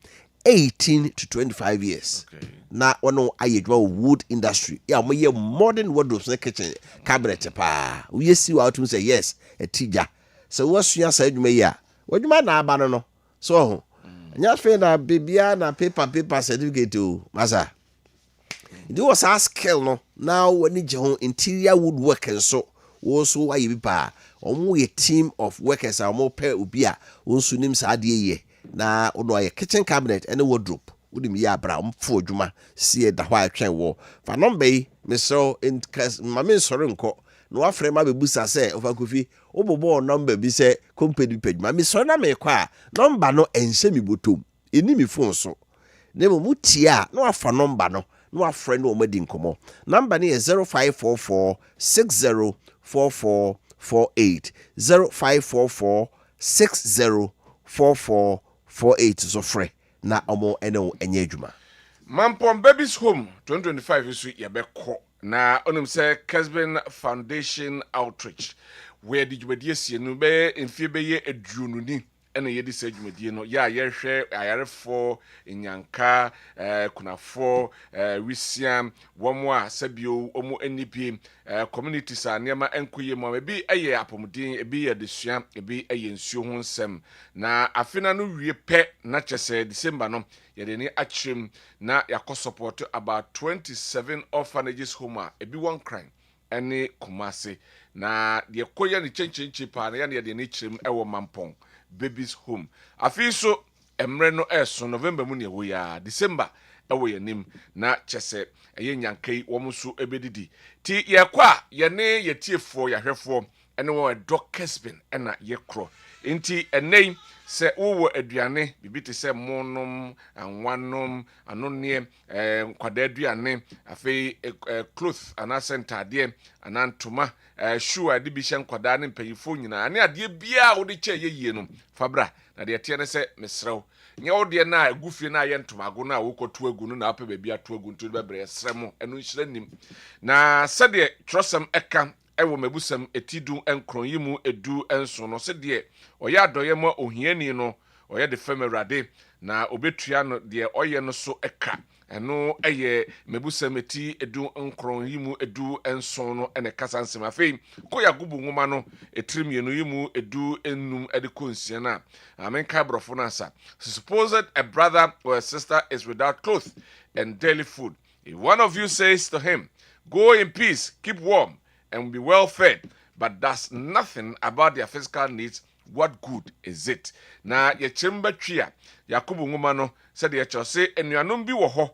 S1: 18 to 25 years. Okay. Na ono ayedwa wood industry. Ya mo ye modern wardrobes na kitchen cabinet pa. We see what to say yes, a tija. So wasua sa adwuma yi a. Wadwuma na aba no. So nya fe na bibia na paper certificate o. Masa. It was a skill no. Now when you ho interior woodwork and so wo why bi pa. Omo ye team of workers a mo pair obi a wonsu nim sa ade ye. Na ono aye kitchen cabinet and wardrobe wodim ya bra mfo adwuma sie da hwa atwen wo fa number yi mesro in mame soro nko no afre ma bebusa se Wofa Kofi obobo number bi se company page ma mesro na me kwa number no ense mi botom eni mi phone so na mo tia no afa number no no afre no omadi nkomo number ni 0544 604448 0544 604448 so free na omo ene enye adwuma
S2: Mampom Babies Home 2025 isu yebekọ na onim say Kessben Foundation Outreach where did you be no be mfie be ye adununi ene yedi se dwumadie no ya yehwe ayarefo enyanka kunafo wisiam womo a sabio omo anipie communities a niema enkoye mo ebi eye apomudin ebi ye desua ebi eye nsuo ho nsem na afina no wie pe na chese December no yede ni achim na yakọ support about 27 orphanages home a ebi one crime ene Kumasi na de koye ni chenchenchi pa na ya de ni chim ewo Mampong babies home afi so emre no eso November mu ne wo ya December ewo yanim na chese eye nyankai wo muso ebedidi ti yekwa ye ne yetiefo yahwefo ene wo Kessben ena yekro enti enei se wo aduane bibiti se monom anwanom anonne kwada aduane afei cloth ana sentade anantoma shoe ade bi hyen kwada ne mpanyifo nyina ane ade bia wo de che yeyie no fabra na de tie ne se mesrew nya wo de na agufie na ye ntomago na wo kotu agu no na apɛ baabi ato agu nto bebre sremo eno nhire nim na sede trosam eka ewo mabusam etidu enkron yimu edu enso no se de oya adoye mo ohiani no oya de femerade na obetua no de oye no so eka eno eye mabusam eti edu enkron yimu edu enso no ene kasa nsem afei ko ya gubu nwoma no etirimienu yimu edu enum ede konsia na amenka brofo na sa supposed a brother or a sister is without clothes and daily food, if one of you says to him, go in peace, keep warm and be well fed, but does nothing about their physical needs, what good is it? Na ye chimba tria Yakubu nwoma no said ye chose enuanom bi wo ho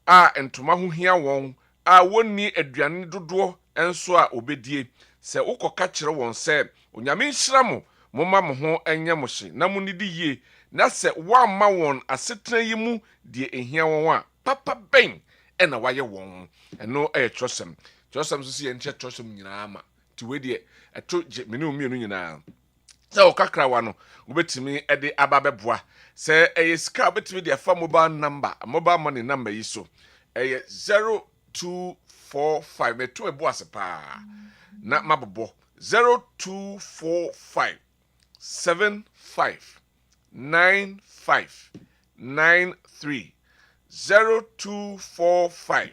S2: a entoma ho hia won a wonni aduane dodo enso a obedie se ukoka kire won se onyame nhira mo momma mo ho enye mo hye na mo nidi yie na se wamma won asetena yi mu de ehia won a papa ben ena waye won eno trosem so si enche trosem nyina ma ti we de eto meni omienu nyina se okakra wa no obetimi ede ababeboa se sika obetimi de fa mobile money number yi so 0245 meto ebo asepa na mabobo 0245 759593 0245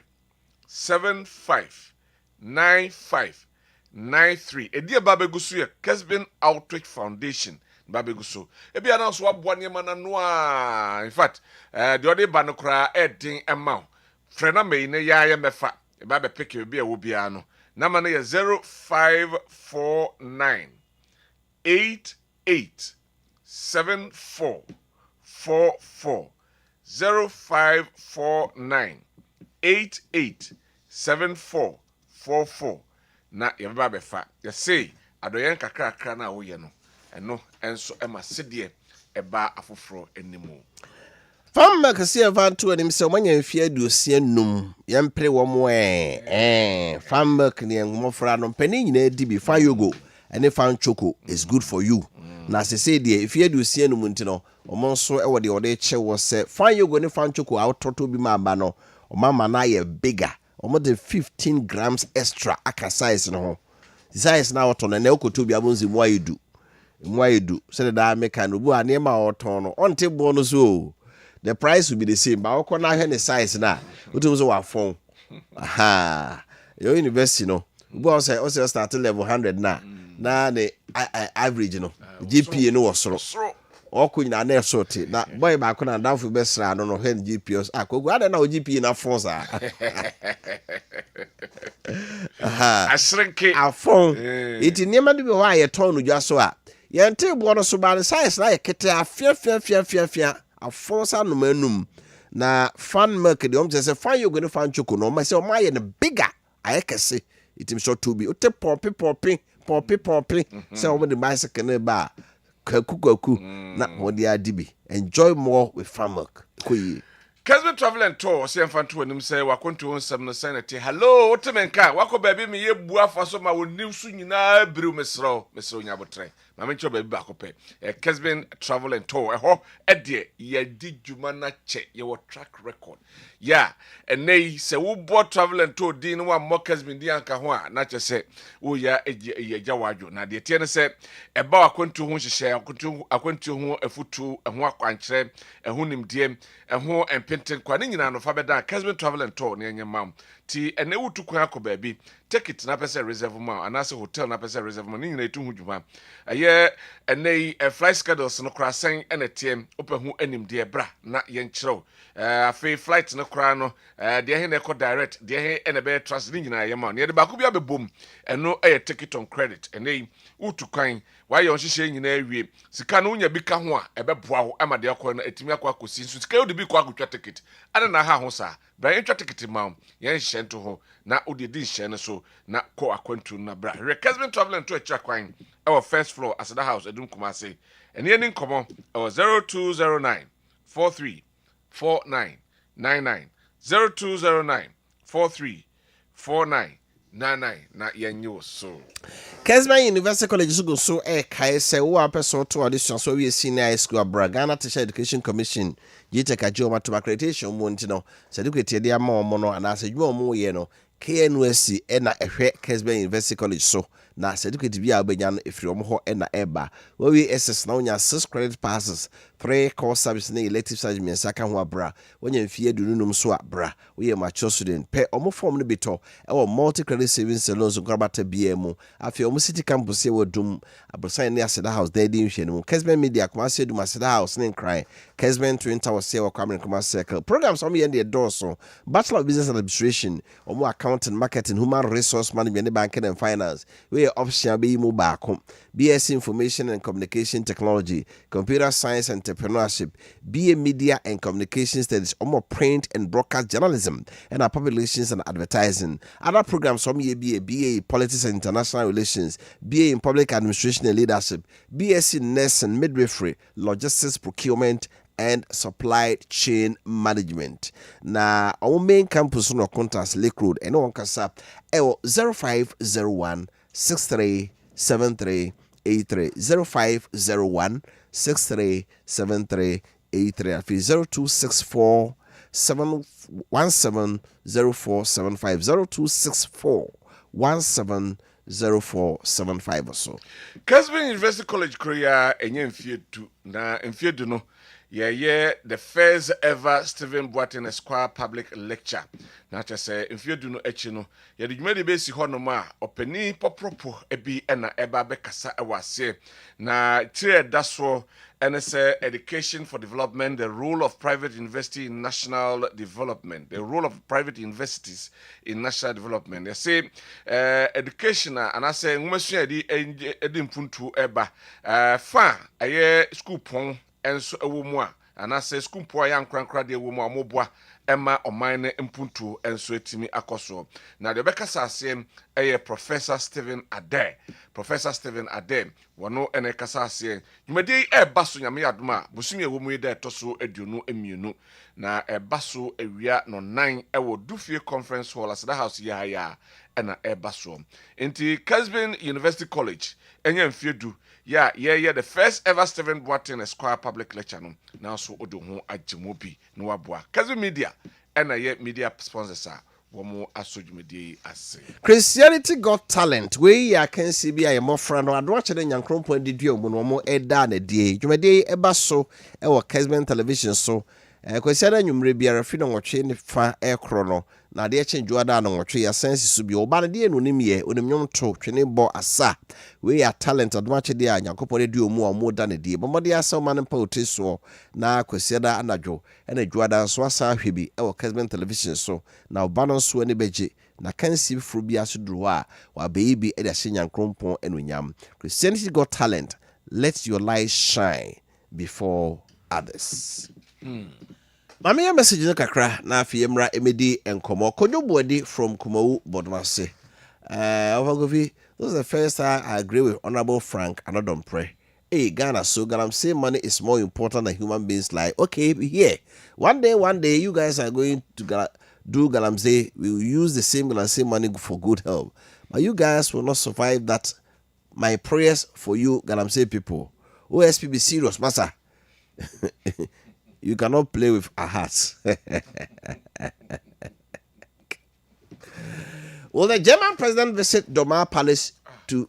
S2: 759593 edi babegusu ye Kessben Outreach Foundation babegusu ebi ananso aboa niema na no a in fact the other banokra edin emma frena me ne ya mefa e ba be pick ebi e wo bia no na ma no ye 0549 887444 0549 887444 na ye ba be fa ye say adoyen kakra na wo ye no eno enso ema sedie eba afoforo enimu
S1: Famba kasi evantu anim se omanya mfie aduosia num yempre wo mo famba kne ngomofra no mpani nyina di bi fa yogo ene fan choco is good for you na se say de mfie aduosia num ntino omonso e wo de ode che wo se fan yogo ne fan choco autoto bi ma ba no omama na ye bigger omo de 15 grams extra aka size no ho size na oto na okoto bi abonzi mo ayedu se da meka no bu ane ma oton no onte bo no so the price will be the same, but I can not the size now. What was our phone? Aha, your university, no. Go say also start level 100 now. Now the average, you know, GPA no was so. Or could not never sort it. Now, boy, back on down for best. I don't know when GPS. I could go. I don't know GPA in a force.
S2: I shrink it.
S1: Our phone. It never be why a tone with just so. Yante born so bad size like it. Fear. A force no manum na fan market de say fan you going to fan choco no my say my na bigger I can say it him short to be o te poppy say over the bicycle na ba kwaku na what they dibi enjoy more with fan milk koyi
S2: Kessben travel and tour say fanto anim say wakonto onsam no sanity hello otemenka wako baby me ye bua fa so ma woni su nyina biru mesro nyabotre ma mencho baby back up Kessben Travel and Tour ho edie ye di dwuma na che ye wo track record yeah and nay se wo bo travel and tour di no wa mo Kessben di anka ho a na che se wo ya ye jawadwo na de tie ne se eba akwantu ho hyehyɛ akwantu ho afutu ho akwankyerɛ ho nimdie ho empenten kwa ne nyina no fa beda Kessben Travel and Tour ne nyamam ti ene wutu kwan akɔ baabi ticket na pese reserve ma anase hotel na pese reserve ma ne nyina etu ho dwuma aye ene flight schedules no kra sen ene tiem opehu animdie bra na ye nkyerɛw afi flight no kra no de he na ekɔ direct de he ene be trust ne nyina ye ma ne de ba ko bia bebom eno ticket on credit ene wutu kwan why on hyehyɛ nyina awie sika no nya bi ka ho a ɛbɛboa ho ama de akɔ na etimi akɔ akɔsi nso sika yo de bi kɔ akɔtwa ticket ana na ha ho sa bra yɛtwa ticket ma yɛn hyɛ nto ho na odi di hyɛ no so na kɔ akwantu na bra Kessben Travel and Tour akira kwan our first floor Asada House edum Kumase ene yɛn nkɔmɔ our 0209 434999 0209 434999 na yenyo so
S1: Kessben University College so so kai se wo apeso to audition so we senior high school Ghana Teacher Education Commission yiteka joma to accreditation mo ntino certificate de ama omo no ana se dwuma mo ye no KNUSC na ehwe Kessben University College so na certificate bia obenya no efiri omo ho na eba we SS na onya 6 credit passes 3 course service na elective subject mensa ka ho abra onya mfie dununum so abra we mature student pe omo form no beto e wo multi credit savings loans nkrabata bia mu afi omo city campus e wodum abrosan ne Asada House there di nhwe no Kessben Media Kumase edum Asada House ne nkran Kessben Twin Towers se wo kwamre Kumase circle programs omo ye de doorso Bachelor of Business Administration omo accounting marketing human resource management banking and finance we option be mu baako BSc Information and Communication Technology, Computer Science and Entrepreneurship, BA Media and Communication Studies, print and broadcast journalism, and our public relations and advertising. Other programs from BA Politics and International Relations, BA in Public Administration and Leadership, BSc Nurse and Midwifery, Logistics, Procurement, and Supply Chain Management. Na our main campus no contact Lake Road and on kasa 0501 6373 0501 6373 0264 717 0475 0264 170475 or so.
S2: Kessben University College Korea enye mfiedu na mfiedu no yeah the first ever Stephen Boateng Esquire public lecture na cha say mfiedu no echi no ye de dwuma de be si ho no ma opani popropo ebi na eba be kasa ewase na tire daso and say education for development, the role of private university in national development, the role of private universities in national development. They say education and I say edi mpuntu eba fa aye school pon enso ewo and I say school pon ya nkrankra de ewo mu amoboa Emma Omaine Mpuntu enso etimi akoso. Na de bekasa asem Professor Stephen Ade. Professor Stephen Ade wono ene kasa asem. Yumedi baso nyame adoma bosumi ewo mu ide toso aduonu emienu na baso ewia no 9 ewo Dufie Conference Hall Asada House ya ena baso. Enti Kessben University College enye mfiedu yeah the first ever Stephen Boateng Esquire public lecture no now so odo ho agyemobi no waboa Kessben Media ena ye media sponsors are womo asojumedi ase
S1: Christianity Got Talent we ya can see be a more friend no ado akye nyankrompo didio mu no mo eda na die dwumedi eba so e wo Kessben television so kwesiada nwumre biara fi no nwotwe ne fa ekro no na de eche njuada no nwotwe ya sense so bi oba na de enonim ye onimnyom to twene bo asa we ya talent adomache de anyankopɔ de omu omo da na die bomode asa ma ne pa oteso na kwesiada anadwo ena juada so asa hwebi e wo Kessben television so na oba no so ne beje na kansi furu bi asoduro a wa baby e de nyankrompo enonyam Christianity Got Talent, let your light shine before others. Mami ya message no kakra na afie mra emedi enkomo kodwobuadi from Kumawu Bodmase. Wofa Kofi, this is the first time I agree with Honorable Frank Anodompre. Hey Ghana, so Ghana say money is more important than human beings like okay here. One day you guys are going to do Galamsey. We will use the same Galamsey money for good health. But you guys will not survive that my prayers for you, Galamsey people. OSP, be serious, master. You cannot play with our hearts. Will the German president visit Doma Palace to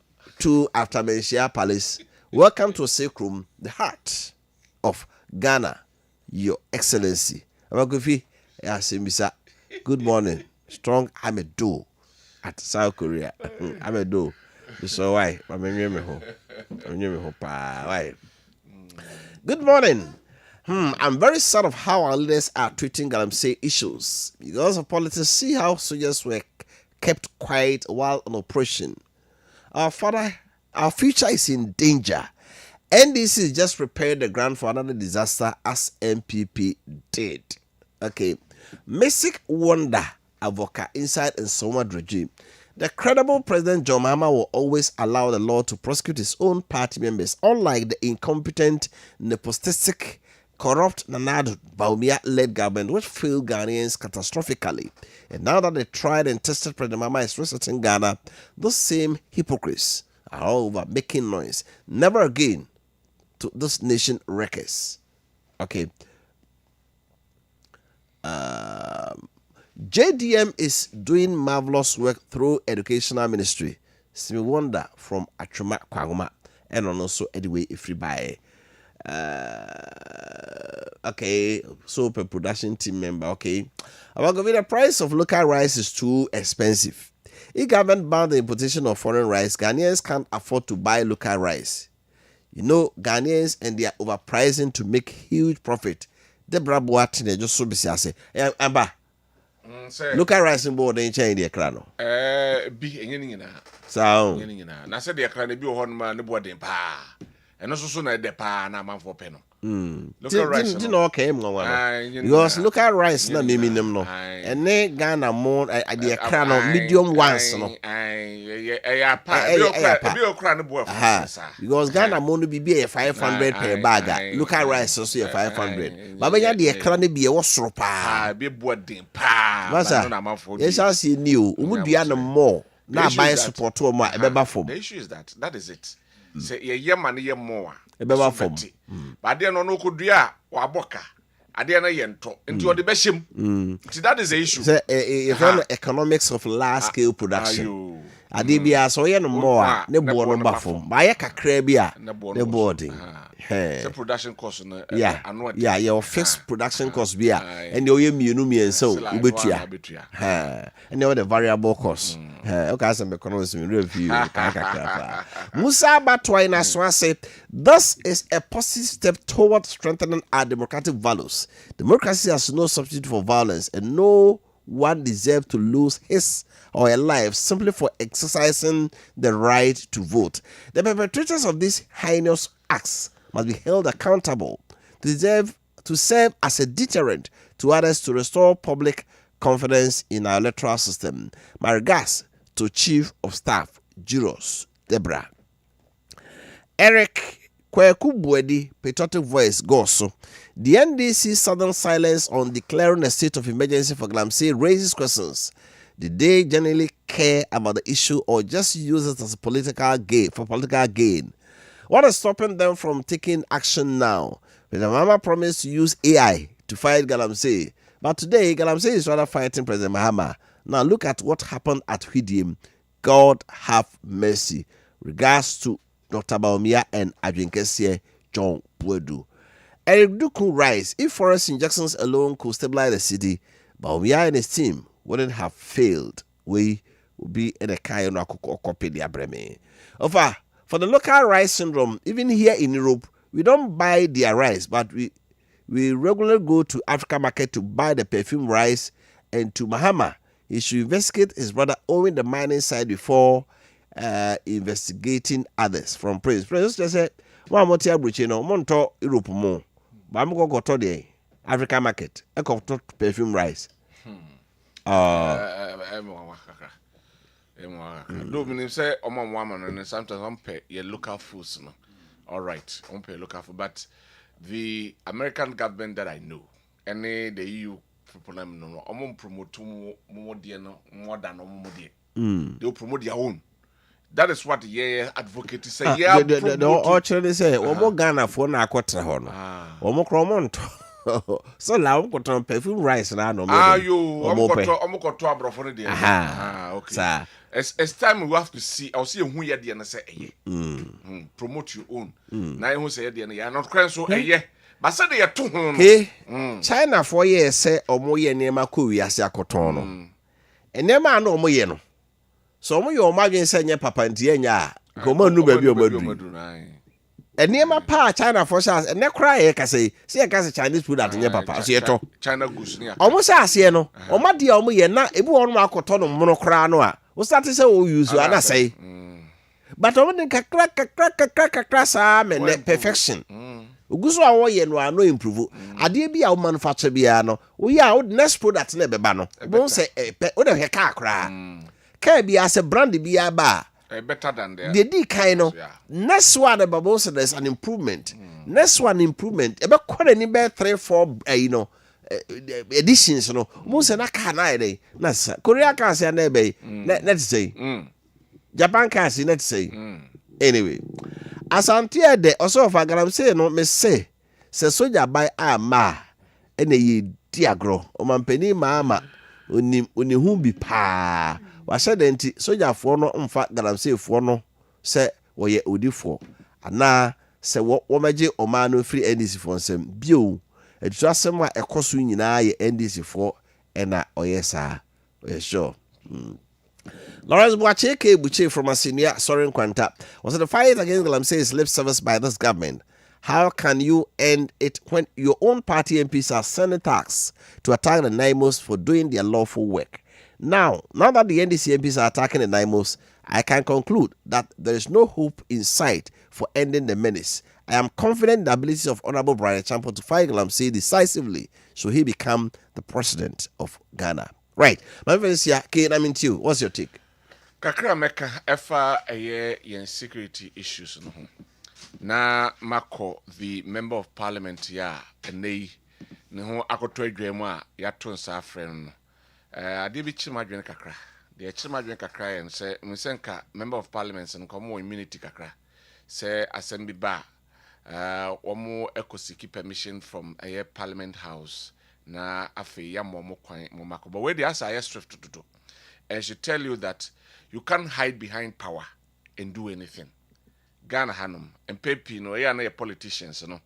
S1: after Menchia Palace? Welcome to Sekrum, the heart of Ghana, Your Excellency. Amakofi, good morning. Strong Amedo at South Korea. Amedo. So why? Good morning. I'm very sad of how our leaders are treating Galamsey issues. Because of politics, see how soldiers were kept quiet while on operation. Our future is in danger. NDC is just preparing the ground for another disaster as MPP did. Okay. Mystic Wonder Avoca inside Nsoma regime. The credible President John Mahama will always allow the law to prosecute his own party members, unlike the incompetent, nepotistic, corrupt Nana Bawumia-led government, which failed Ghanaians catastrophically. And now that the tried and tested President Mahama is resetting Ghana, those same hypocrites are all over making noise. Never again to this nation wreckers. Okay. JDM is doing marvelous work through educational ministry. Simi Wonder from Achuma Kwaguma and also anyway if you buy. Okay, so per production team member. Okay, about the price of local rice is too expensive. If government banned the importation of foreign rice, Ghanaians can't afford to buy local rice. You know, Ghanaians and they are overpricing to make huge profit. Debra Boatine just so busy. I say, Amba. Local rice in board ain't changing the crano.
S2: Be any na.
S1: So,
S2: na said the crane be on man the board in pa. And also soon at the pa na man for penno. Local rice.
S1: Didn't know came on because local rice na me no. And they Ghana more at the crano medium ones no. Because Ghana money be a 500 per bag. Local rice also a 500. But when you the crane be a was pa.
S2: Be board in pa.
S1: Yes, I see new. We would be no more. Now buy support to more a better form.
S2: The issue is that is it. Say ye man ye more.
S1: A better form.
S2: But then no could do or boka. Adiana yento into the beshim. See that is the issue.
S1: The economics of large scale production. Adibia so ye no more ne board no bafom. Buy a crabia the boarding.
S2: The production cost
S1: yeah your fixed production cost beer and you me so ubetua and the variable cost okay some economics review Musa Batwaina so say this is a positive step toward strengthening our democratic values. Democracy has no substitute for violence and no one deserves to lose his or her life simply for exercising the right to vote. The perpetrators of these heinous acts must be held accountable to serve as a deterrent to others to restore public confidence in our electoral system. My regards to Chief of Staff, Juros Debra. Eric Kweku Buedi, patriotic voice, Goso. The NDC sudden silence on declaring a state of emergency for Galamsey raises questions. Did they generally care about the issue or just use it as a political gain? What is stopping them from taking action now? President Mahama promised to use AI to fight Galamsey, but today Galamsey is rather fighting President Mahama. Now look at what happened at Hwidim. God have mercy. Regards to Dr. Bawumia and Adwin Kessien John Puedu. Eric Duku writes, if forest injections alone could stabilize the city, Bawumia and his team wouldn't have failed. We would be in a kind of copy the abreme. For the local rice syndrome, even here in Europe, we don't buy their rice, but we regularly go to African market to buy the perfume rice. And to Mahama, he should investigate his brother owning the mining side before investigating others. From Prince just said, "One more tia bruchino, monto Europe mo, but I'm going to the African market. I got perfume rice."
S2: Do mean say omo woman and sometimes on pay your local foods no. All right, on pay local food, but the American government that I know, any the EU people no, omo promote more than more. They promote their own. That is what yeah advocate say.
S1: The orchard say omo Ghana for na akotra ho no. Omo kromonto. So la omo koton perfume rice na no me.
S2: You omo koto abrofo no dey. Okay.
S1: Sir.
S2: It's time we have to see. I'll see who ye dey na say promote your own. Na who say dey na you are not crying so but say dey to ho no.
S1: Hey. China for ye say omo ye niema ko wi ase akoton no. Enema na omo ye no. So omo ye omo adwen say nye papa ntie nya a. Ko nu ba bi omo du. Enema pa China for say ene cry ye ka say e ka say Chinese food at nye papa so ye to.
S2: China goose ni.
S1: Omo say ase no. Omo de omo ye na ebi won ma akoton no mono kra no a. We start to say we use and I say. But omo den kakra sa me perfection. Uguso awo ye no ano improve. Ade bi a wo manufacture bia no. We ya next product na beba no. Won say wo de he ka akra. Ka bia say brand bia ba.
S2: Better than there.
S1: The D kind no. Next one the babo say there's an improvement. Next one improvement. E be kware ni be 3-4 you know editions no. Mo say na ka na dey. Na Korea can say na be. Let's say. Japan can say let's say. Anyway. Asante de also of agaram say no me say soja by ama ene ye diagro o mampani maama oni hu bi pa wa se de nti soja fo no mfa garam say fo no se wo ye odifo ana se wo maje o ma no free NDC fo nsem bio etu asem a ekoso nyina ye NDC fo ena oyesa oye sure. Lawrence Boacheke Buche from a senior Sorin Kwanta was the fight against Galamsey's lip service by this government. How can you end it when your own party MPs are sending tax to attack the NIMOs for doing their lawful work? Now that the NDC MPs are attacking the NIMOs, I can conclude that there is no hope in sight for ending the menace. I am confident in the abilities of Honorable Brian Champo to fight Galamsey decisively so he become the president of Ghana. Right. My friends here, Kane, I'm into you. What's your take?
S2: Kakra meka efa yen security issues no ho. Na mako the member of parliament ya enei ne ho akoto adwam a ya to nsa afre no. Ade bi chimadwen kakra. De chimadwen kakra yen se msenka member of parliament no komo immunity kakra. Se assembly ba omo ekosiki permission from parliament house na afi ya momo kwan momako. But where the asa ya strict to do. And she tell you that you can't hide behind power and do anything. Ghana Hanum and Pepe no ya politicians no.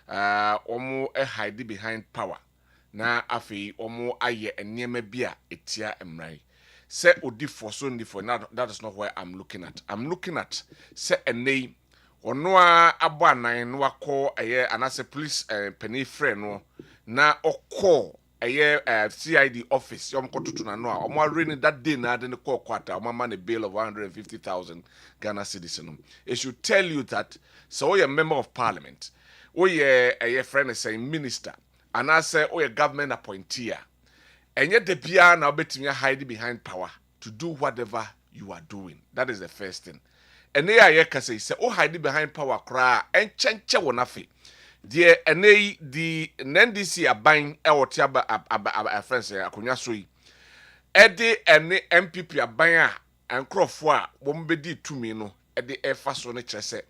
S2: Omo hide behind power. Na afi omo aye enema bia etia emrai. Se odi for so ndi for now that is not where I'm looking at. I'm looking at se enei ono abo anan no akọ anase police penny friend no na okọ CID office yom kotutu na no a omo areni that day na de ne call quarter omo man a bail of 150,000 Ghana cedis no. It should tell you that so you a member of parliament, or a friend saying minister, and I say or a government appointee, and yet the PR now betting you hide behind power to do whatever you are doing. That is the first thing. And they are say oh hide behind power cry and chenche wonafi. The NDC are buying a friends akonya soi. Ede ene MPP are buying and crofwa wombedi to me no ede efa so ne kyerese.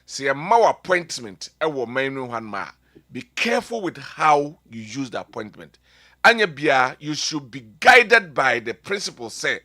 S2: Say a more appointment ewo manu hanma. Be careful with how you use the appointment. Anya bia you should be guided by the principle say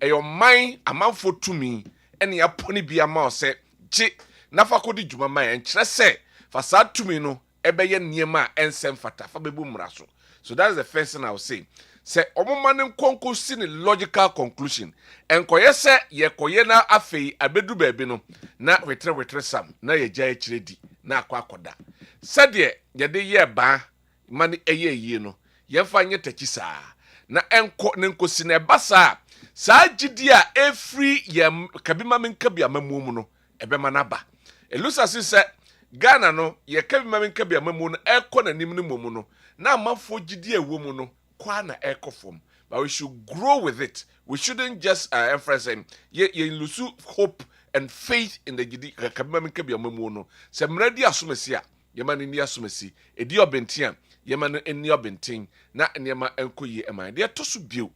S2: your mind amount for to me and ya pony bia ma say je nafa kodi djuma man and kyerese Fasad to me no ebeye niema ensem fata fa bebu mraso. So that is the first thing I will say. Say omomanen konko sini logical conclusion. Enkoye se ye koye na afei abedu baabi no na wetre sam na ye gya ekiredi na akwakoda. Sade ye de ye ba mani eye yie no ye fa nye tachi saa na enko nenkosi na basa saa gidi a every ye kabima menka bia mamumu no ebema na ba. Elusa se Ghana no ye kabima menka bia mamu no ekọ na nim no momu no na amafo gidi ewo mu no kwa na ekofom. But we should grow with it. We shouldn't just emphasize ye lose hope and faith in the gidi kabima menka bia mamu no. Se mredi asomesi a ye man ni asomesi edi obentia ye man eni obentin na niema enkoyi eman de to so bio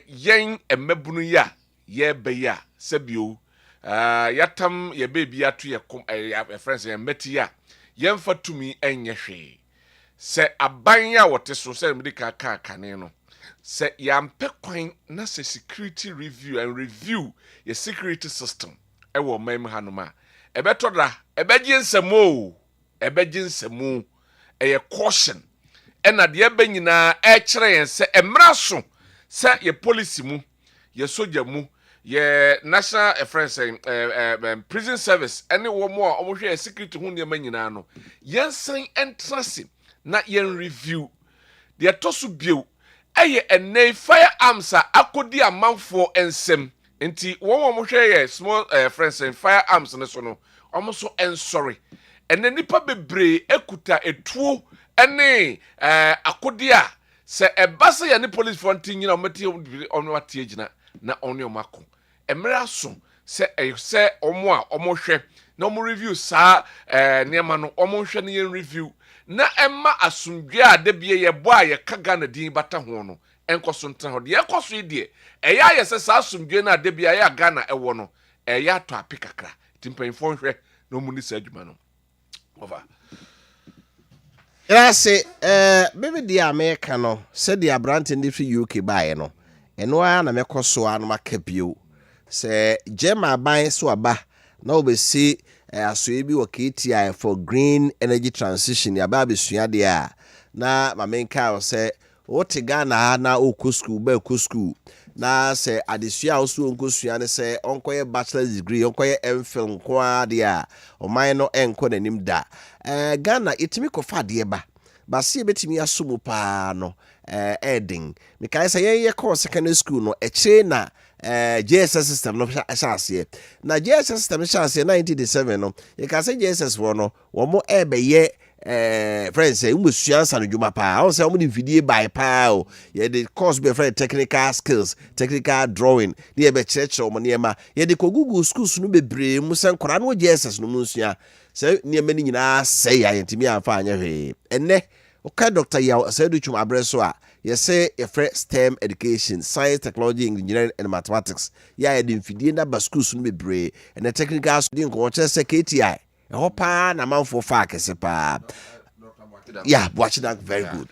S2: yen emabunu ya ye be ya se bio yatam ye baby atu ye kom friends ye metia yemfa tumi enye hwe se abanya wote so se medika ka kane no se yampe kwan na se security review and review ye security system ewo mem hanoma ebetoda ebeji nsemo eye caution ena de ebanyina e kire yen se emra so se ye policy mu ye soldier mu ye national friends prison service any wo mo a omohwe security hu ne manyina no yensan entrance na yen review de tosu bio eye enay firearms a akodi amanfo ensem enti wo omohwe ye small friends firearms ne so no omoso ensorry ene nipa bebre ekuta etuo ene akodi a se ebasa ya ne police fronting nyina omati onwate agina na onyo mako emra so se omo a omohwe na omo review sa niema no omohwe ne yen review na emma asumdwe a de bie ye bo a ye kaga na din bata ho no enkoso ntra ho de ekoso ide eya ye se sa asumdwe na de bie ya ga na ewo no eya to apikakra timpanfo hwe no mu ni sa adwuma no over.
S1: Yase baby di America no said the brand in the UK buy no eno a na mekoso anu makapio se Gemma buy so aba na obesi asoe bi wo KTI for green energy transition ya ba besua de a na mamenka o se wote Ghana na oku ba oku school na se adesua osu onkosua ne se onkoye bachelor's degree onkoye MPhil nko de a oman no enko nanim da Ghana itimi kofa de ba se betimi asomu pa no eding mekai se ye call secondary school no eche na JSS system no asase na JSS system asase 1987 no ye ka se JSS wo no wo mo ebeye friends say umusuan sanu djuma pa o se mo ni video by pa o ye the course be for technical skills technical drawing ni e be church o mo niema ye the Google schools no bebre mu se nkora no JSS no musua se niema ni nyina se ya yentimi amfa anya hwe enne o ka Dr. Yaw Asadu Chum Abreso a ye say ye free STEM education science technology engineering and mathematics ya the fidie na ba schools no bebre and the technical student ko che se KTI hopa na manfo fa kese pa yeah watch that very good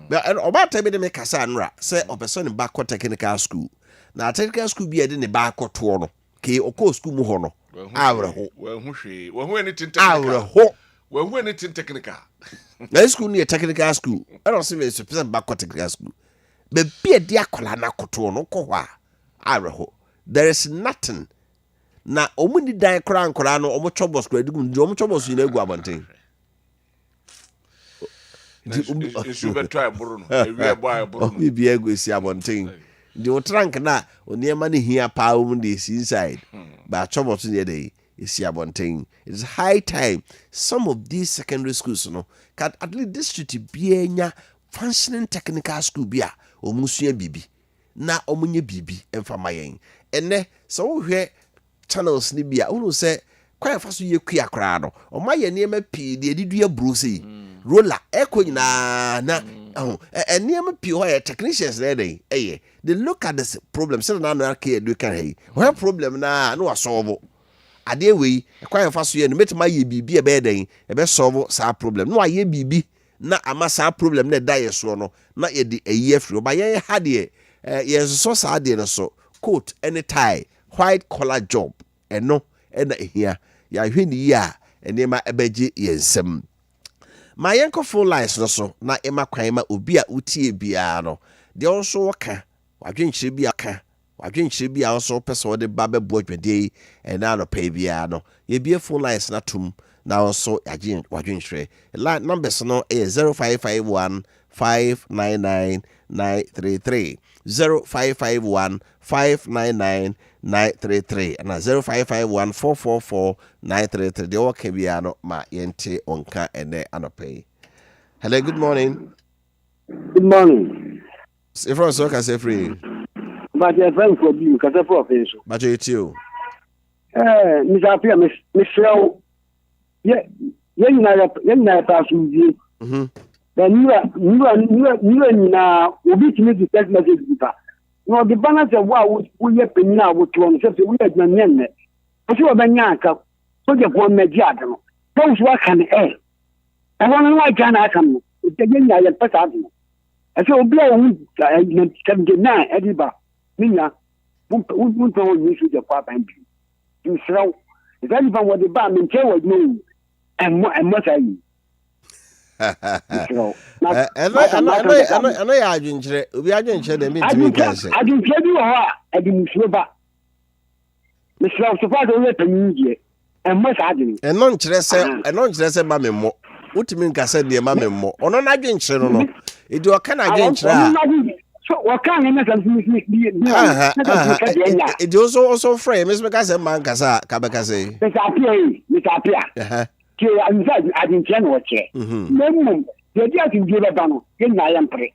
S1: but about time de make kasa nra say opeson back technical school na technical school bi e de ne back to no ke okọ school mu ho no awreho
S2: we hu anything technical
S1: awreho
S2: we hu anything technical
S1: na school ni technical school I don't see me person back technical school be bi e de akola na koto no ko ho awreho there is nothing na omuni dan kra no omo chobos kra digum ndi omo chobos ina egu abonten
S2: isu be try buru no ewie boy buru no
S1: bi egu esi abonten ndi o trank na oniema ne hia pa om ndi inside ba chobos ne dey esi abonten. It is high time some of these secondary schools no can at least district bienya functioning technical school bia omusua bibi na omunye bibi emfa mayen enne so wo hwe channels ni bia unu se kwa faso ye kua kra no o ma ye niema pi de didu aburo sei roller echo nyina na niema pi ho ye technicians there dey they look at this problem say na no aka do kan hey what problem na no solve ade we kwa faso ye no metima ye bibi e be den e be solve sa problem no aye bibi na ama sa problem na da ye so no na ye di eyi afri ba ye ha de ye so sa de no so coat any tie white collar job eno ena ehia ya hweni ya enema ebeje yensem ma yenko full lines no so na ema kwan ma obi a utie bia no de onso woka wadwenkyire bia ka wadwenkyire bia onso pese wo de ba bebo adwade ena no pa bia no ye bia full lines na tum na onso agye wadwenkyire line numbers no is 0551 599 933 0551 599 933 and 0551 444 933. The work can be ano ma yente onka ene anope. Hello, good morning.
S5: Good morning.
S1: If I so can say free.
S5: But your friend for you, because of offense.
S1: But you too.
S5: Mr. Appiah, Miss Shell. Yeah, you're pass you. Then you now will be to me the text message. No, the balance of what we have been now with one says we had none. I see what Banyaka, so the one Mediadano. Those work an air. I want to like Ghana come. It's again, I had put out. I saw blow 79, Ediba. Mina, won't go use the papa and be. You throw. If anyone was the bomb and tell with me, and what are you?
S1: I know I didn't share. We are doing share the mean to me.
S5: I didn't tell you how I didn't show back. Mr. Support the weapon, and what I didn't.
S1: And non dress, mammy more. What you mean, I said, dear mammy more. Or not, I didn't share. No, it do a can I try.
S5: So what can I make
S1: it also frame, Miss Macassa, Mancasa, Cabacase.
S5: Mr. Appiah. I didn't tell what you. No, you're just in Gilabano, in my emperor.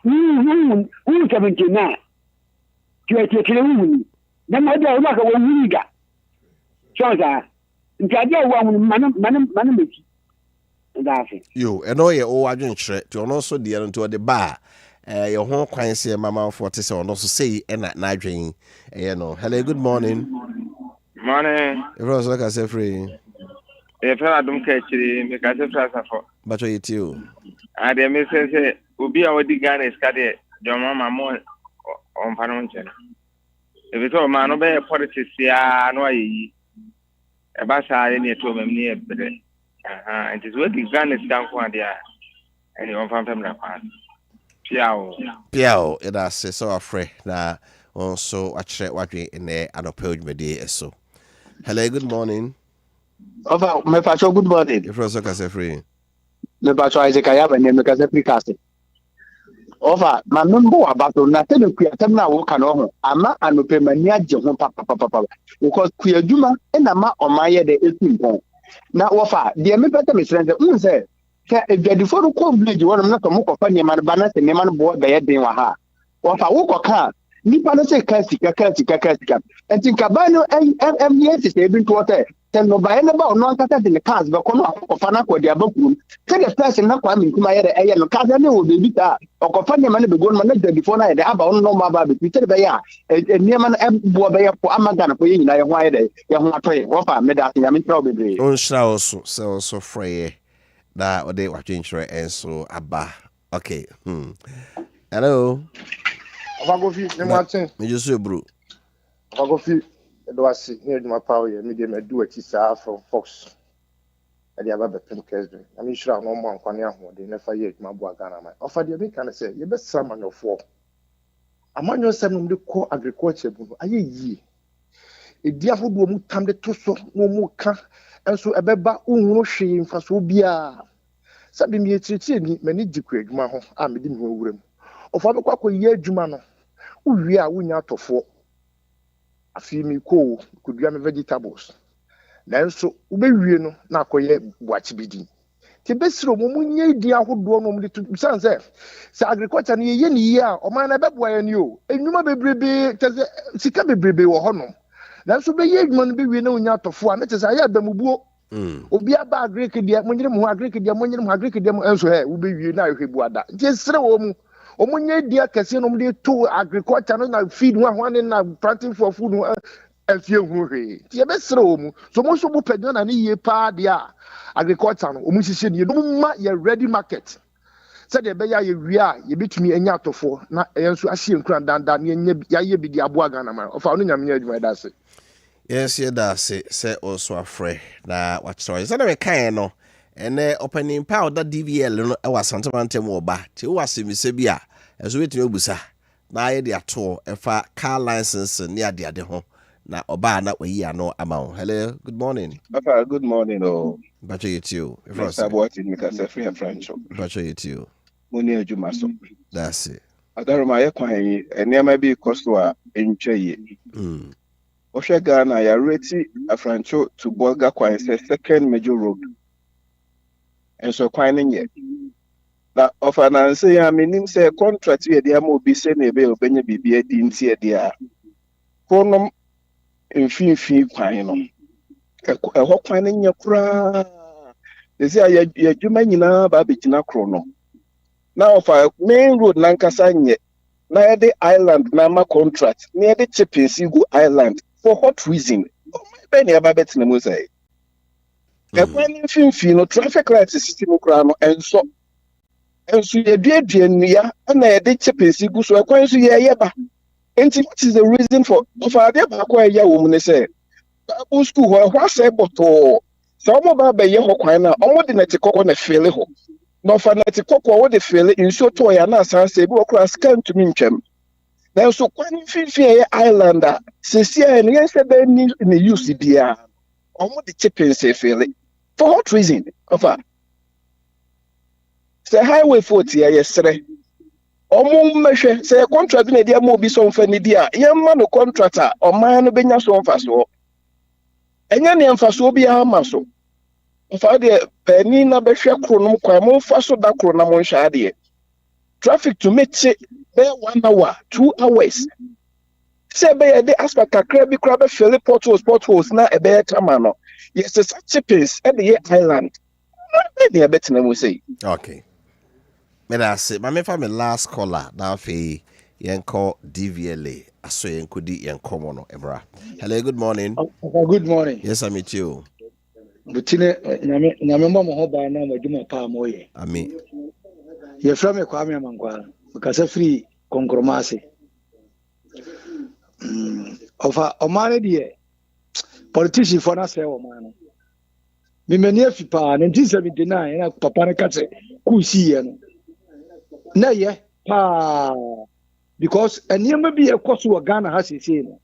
S5: Who 79? To a woman. Then I don't like a woman. So that, and I don't want man.
S1: You, and all your old agent shred to also dear into the bar. Your home quine say, Mamma 40 or also say, and at night drinking. Hello, good morning.
S6: Morning.
S1: It was like I say free.
S6: If I don't catch it, make a surprise for.
S1: But you too.
S6: I dare me say, will be our Ghana is cut it, your mamma more on Panonchen. If it's all man, obey politics, yeah, no, a bassa in your tomb near the it is what the Ghana is down for there. And you want family apart.
S1: Piao, it has so afraid that also a check what we in there and a page media so. Hello, good morning.
S7: Over my patrol, good morning.
S1: If Rosa can say free.
S7: The patrol is a kayab and make us a precast. Over my number about nothing to create them now. Can over. Ama and open my near John Papa because queer Juma and Ama on my head 18 pounds. Now, offer the American Mr. Say, if the default village, you want not to move upon your man, Banner, and Neman board by a day. Waha. Offer walk or car. Nippon say Castica. And think Cabano and MMS is able to water. Tell no by about non cat in the cars, but come up of Fanaco, the above room. Tell the person not coming to my head, and Casano will be that, or Cofania man be good manager before night, the about no mabba, we tell by and Neman Boya for Amagana for you, I why they young pray, offer me that I mean probably.
S1: On so free that or they were changed and so abba. Okay. Hello. Me just so bro.
S8: Do I see near my power? Me do it from Fox. I have a Kessben. I mean, sure, no more on they never yet my boy Ghana. Offer the American say, you best summon your four. Among your seven, the core agriculture. Are ye? A dear food will come the tosso, no more can, and so a beba no shame for so be a. Something ye treated many decreed, Maho, I made him room. Of other quack ye, Jumano. We are winning out of four. I feel me cool, could be vegetables. Then so, we na koye watch bidding. The best room, ye dear who do normally to sons. Say agriculture near year, or man, I bet why and you, and you may be Sika be brebe or honor. Then so be ye man be winning out of four, and it is I had them who be a bad Greek, dear, when you have Greek, dear, when you have Greek, dear, and so will be you now, he bought that. Just throw Omunye dia kese no mde to agriculture no na feed one na planting for food no afie huhwe ti e besere omu so mo so mo pedwa na ne ye pa dia agriculture no omu sise ne no ma ye ready market said de be ya ye wi a ye betumi anya atofo na enso ahye nkran danda ne nya ya ye bi di abo aga na ma ofa no nyame adwuma da se
S1: yes ye da se also afre na what story say na me kan no ene opening power that DVL no e wasantamantem oba ti o wasemise bia eso betumi obusa na ye de ato e fa car license ne ade ho na oba na wayi ano ama. Hello, good morning.
S9: Okay, good morning. Oh,
S1: bacho you.
S9: Mr. Boatin Mikasa free and French.
S1: Bacho you.
S9: Muni ejumaso.
S1: That's it.
S9: Adaroma ye kwan yi enema bi kosto a entwe yi. Ohwe Ghana ya reti afrancho to Bolga kwan say second major road. And so kwan nye. Na ofananse ya minim say contract we dey am obi say na ebe obenye bibie di ntie dia. Konom mfinfin kwan no. Ehọ kwan nye kura. Desi ya dwuma nyina ba begina kro no. Now for main road nankasa nye. Na yede island na ma contract. Na yede chipping go island for what reason? bɛn ne aba bɛtena mu sɛ ɛkwan ne mfimfini no traffic light system koraa no ɛnsɔ ɛnso yɛduadua nnua ɛna yɛde kyepesi gu so ɛkwan nso yɛyɛ ba nti what is the reason for ɔfaadeɛ baako a ɛyɛ wɔ mu ne sɛ Bible school hɔ ɛhɔ asɛ bɔtɔɔ sɛ ɔmo ba bɛyɛ hɔ kwan na ɔmo de nɛte kɔkɔ na fele hɔ na ɔfa nɛte kɔkɔ wɔde fele nsuo tɔɔ yɛ anaasan sɛ ebi wɔ koraa sika ntumi ntwam nanso kwan mfimfini ɛyɛ island a sisi a ɛno yɛn sɛ bɛyɛ ne use biara ɔmo de kyepesi fele for what reason ɔfa sɛ highway for tia yɛsrɛ ɔmo mmɛhwɛ sɛ contract na ɛde ama obi sɛ ɔmfa ne di a yɛmma no contract a ɔman no bɛnya so mfasoɔ ɛnyɛ ne mfasoɔ bi ama so mfa deɛ pani na bɛhwɛ kronom kwan momfa so da koro na monhwɛ adeɛ traffic to mete bɛyɛ 1 hour 2 hours sɛ ɛbɛyɛ de aspect kakra bi koraa bɛfɛle potholes na ɛbɛyɛ tama no yɛsɛ sa chippings ɛde yɛ island ne ɛbɛtena mu sɛ
S1: okay. Medase, my me last caller now fe yenko DVLA aso yenkodi yenko no emra. Hello, good morning.
S10: Good morning.
S1: Yes, I meet you.
S10: Butine nyame mo ho ba na madwuma pa moye.
S1: Amen.
S10: Ye fra me kwa me mankwa. Because free konkromase. Ofa omane de politician for na say o man. Me mani afi pa 1979 na papa ne kache ku si ye no. Na ye pa because eniyama bi ekoso wa Ghana ha sese no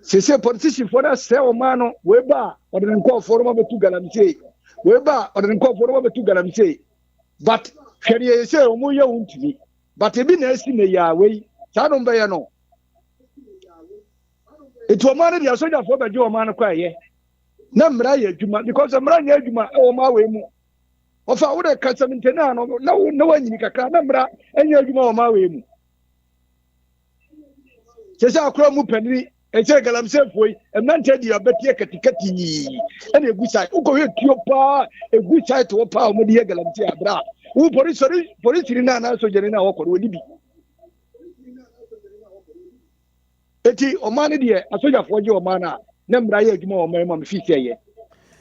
S10: sese politician for that say o man no we ba odin ko for ma betu galamse we ba odin ko for ma betu galamse but hwere ye say o mu ye wuntumi but ebi na esi na ya we sa no be ye no etu o man dia soja for beje o man kwa ye na mra ye adwuma because mra nya adwuma e o ma we mu ofa wo de kasa mintena no na wanyini kakra na mra enya adwuma o ma we mu sesa akra mu panini eche galamse foi emnante dia betie katikati ene egusai uko ye tio pa egusai to pa o de galamse abra wo police na so jeni na wo ko woni bi eti o ma ne de asoja fo je o ma na mra ye adwuma o ma me fi seye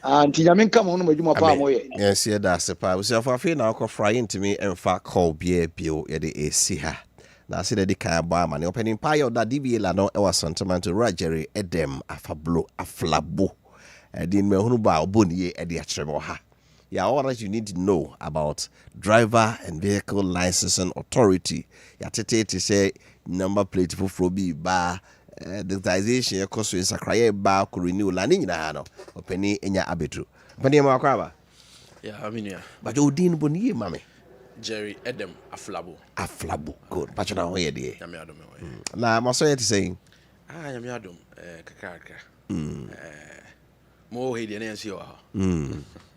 S10: anti nyame nka mo no madwuma pa moye
S1: yes ye da se pa we say for afi na akọ fry ntimi emfa call bia bio ye de esi ha na se de kan ba ma ne opening pa yo da DBA la no e was sentiment Roger Edem afablo aflabo din me hunu ba oboni ye e de atremo ha yeah, all that you need to know about driver and vehicle licensing authority ya tete to say number plate for bi ba digitization ya koso insakra ba ko renew la ni nyina no opani enya abetu opani ma kwa ba
S11: yeah aminia
S1: but odin boniye mame
S11: Jerry Edem aflabo
S1: good but na hoye de
S11: nyame adom
S1: na maso yet saying
S11: nyame adom kakaka mo he de na nsi wa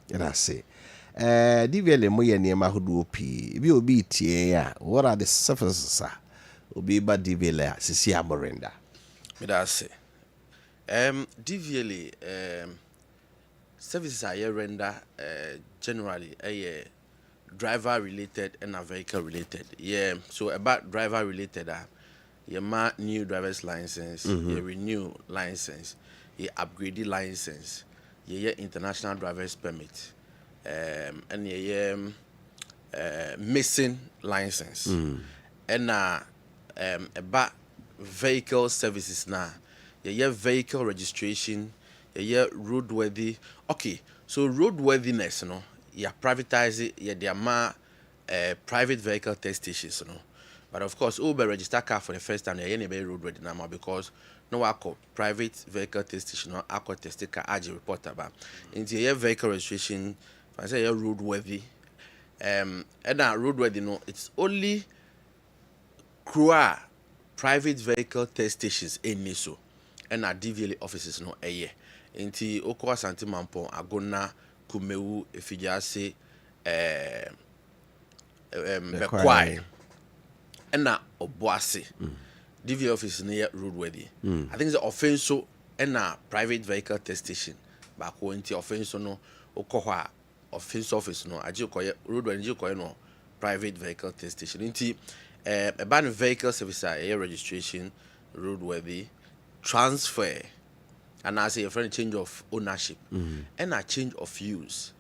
S1: ya say DVL mo ye niam ahodo pi bi obi tie ya what are the surfaces obi ba DVL sisi amorenda
S11: me da say DVL services are render generally driver related and vehicle related. Yeah, so about driver related, you mark new driver's license, you renew license, you upgrade license, you international driver's permit, and you missing license. And about vehicle services now, you vehicle registration, you roadworthy. Okay, so roadworthiness, you know. You privatize it, you private vehicle test stations, you know. But of course, Uber register car for the first time, you be road ready now because no alcohol private vehicle test station or alcohol test car AG report about. Into your vehicle registration, I say you're roadworthy. And that roadworthy, no, it's only private vehicle test stations in Niso and our DVLA offices no a year. Into Okwa Santi Mampo, Agona. Kumewu efijase bekwai ena oboase DV office near roadworthy. I think the offense so ena private vehicle test station back when the offense no okohwa offense office no aje koye roadworthy je koye no private vehicle test station nti a ban vehicle service air registration roadworthy transfer and I say a friend change of ownership, and a change of use,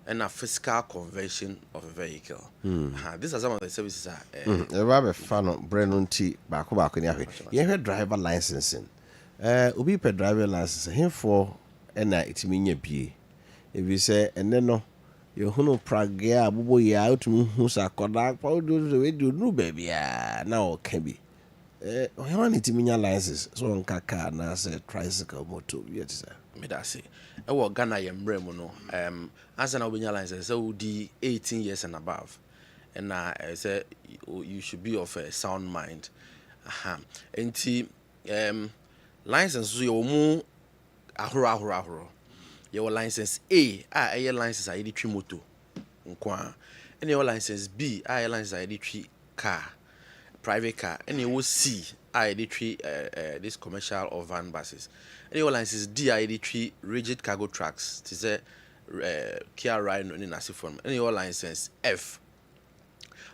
S11: and a fiscal conversion of a vehicle. These are some of the services.
S1: Robert Fano, Brennan T. Baku you have driver licensing. Ubi per driver license, him for and it mean ye be. If you say, and then no, you know, Praga, Bubo, ya out to Musa Kodak, how do the way you do, baby? Now can be. I want it to mean your license, so on Kaka, and I say tricycle motor, yet, sir.
S11: Medasi. I work Ghana Yemremono. As an Obinia license, so the 18 years and above. And I say you should be of a sound mind. And license, you move ahura. Your license A, your license I did moto. And your license B, your license I did car, private car. And you will C, I did this commercial or van buses. And your license D, I did rigid cargo trucks. It is a Kia Rhino in Nasifon. And your license F,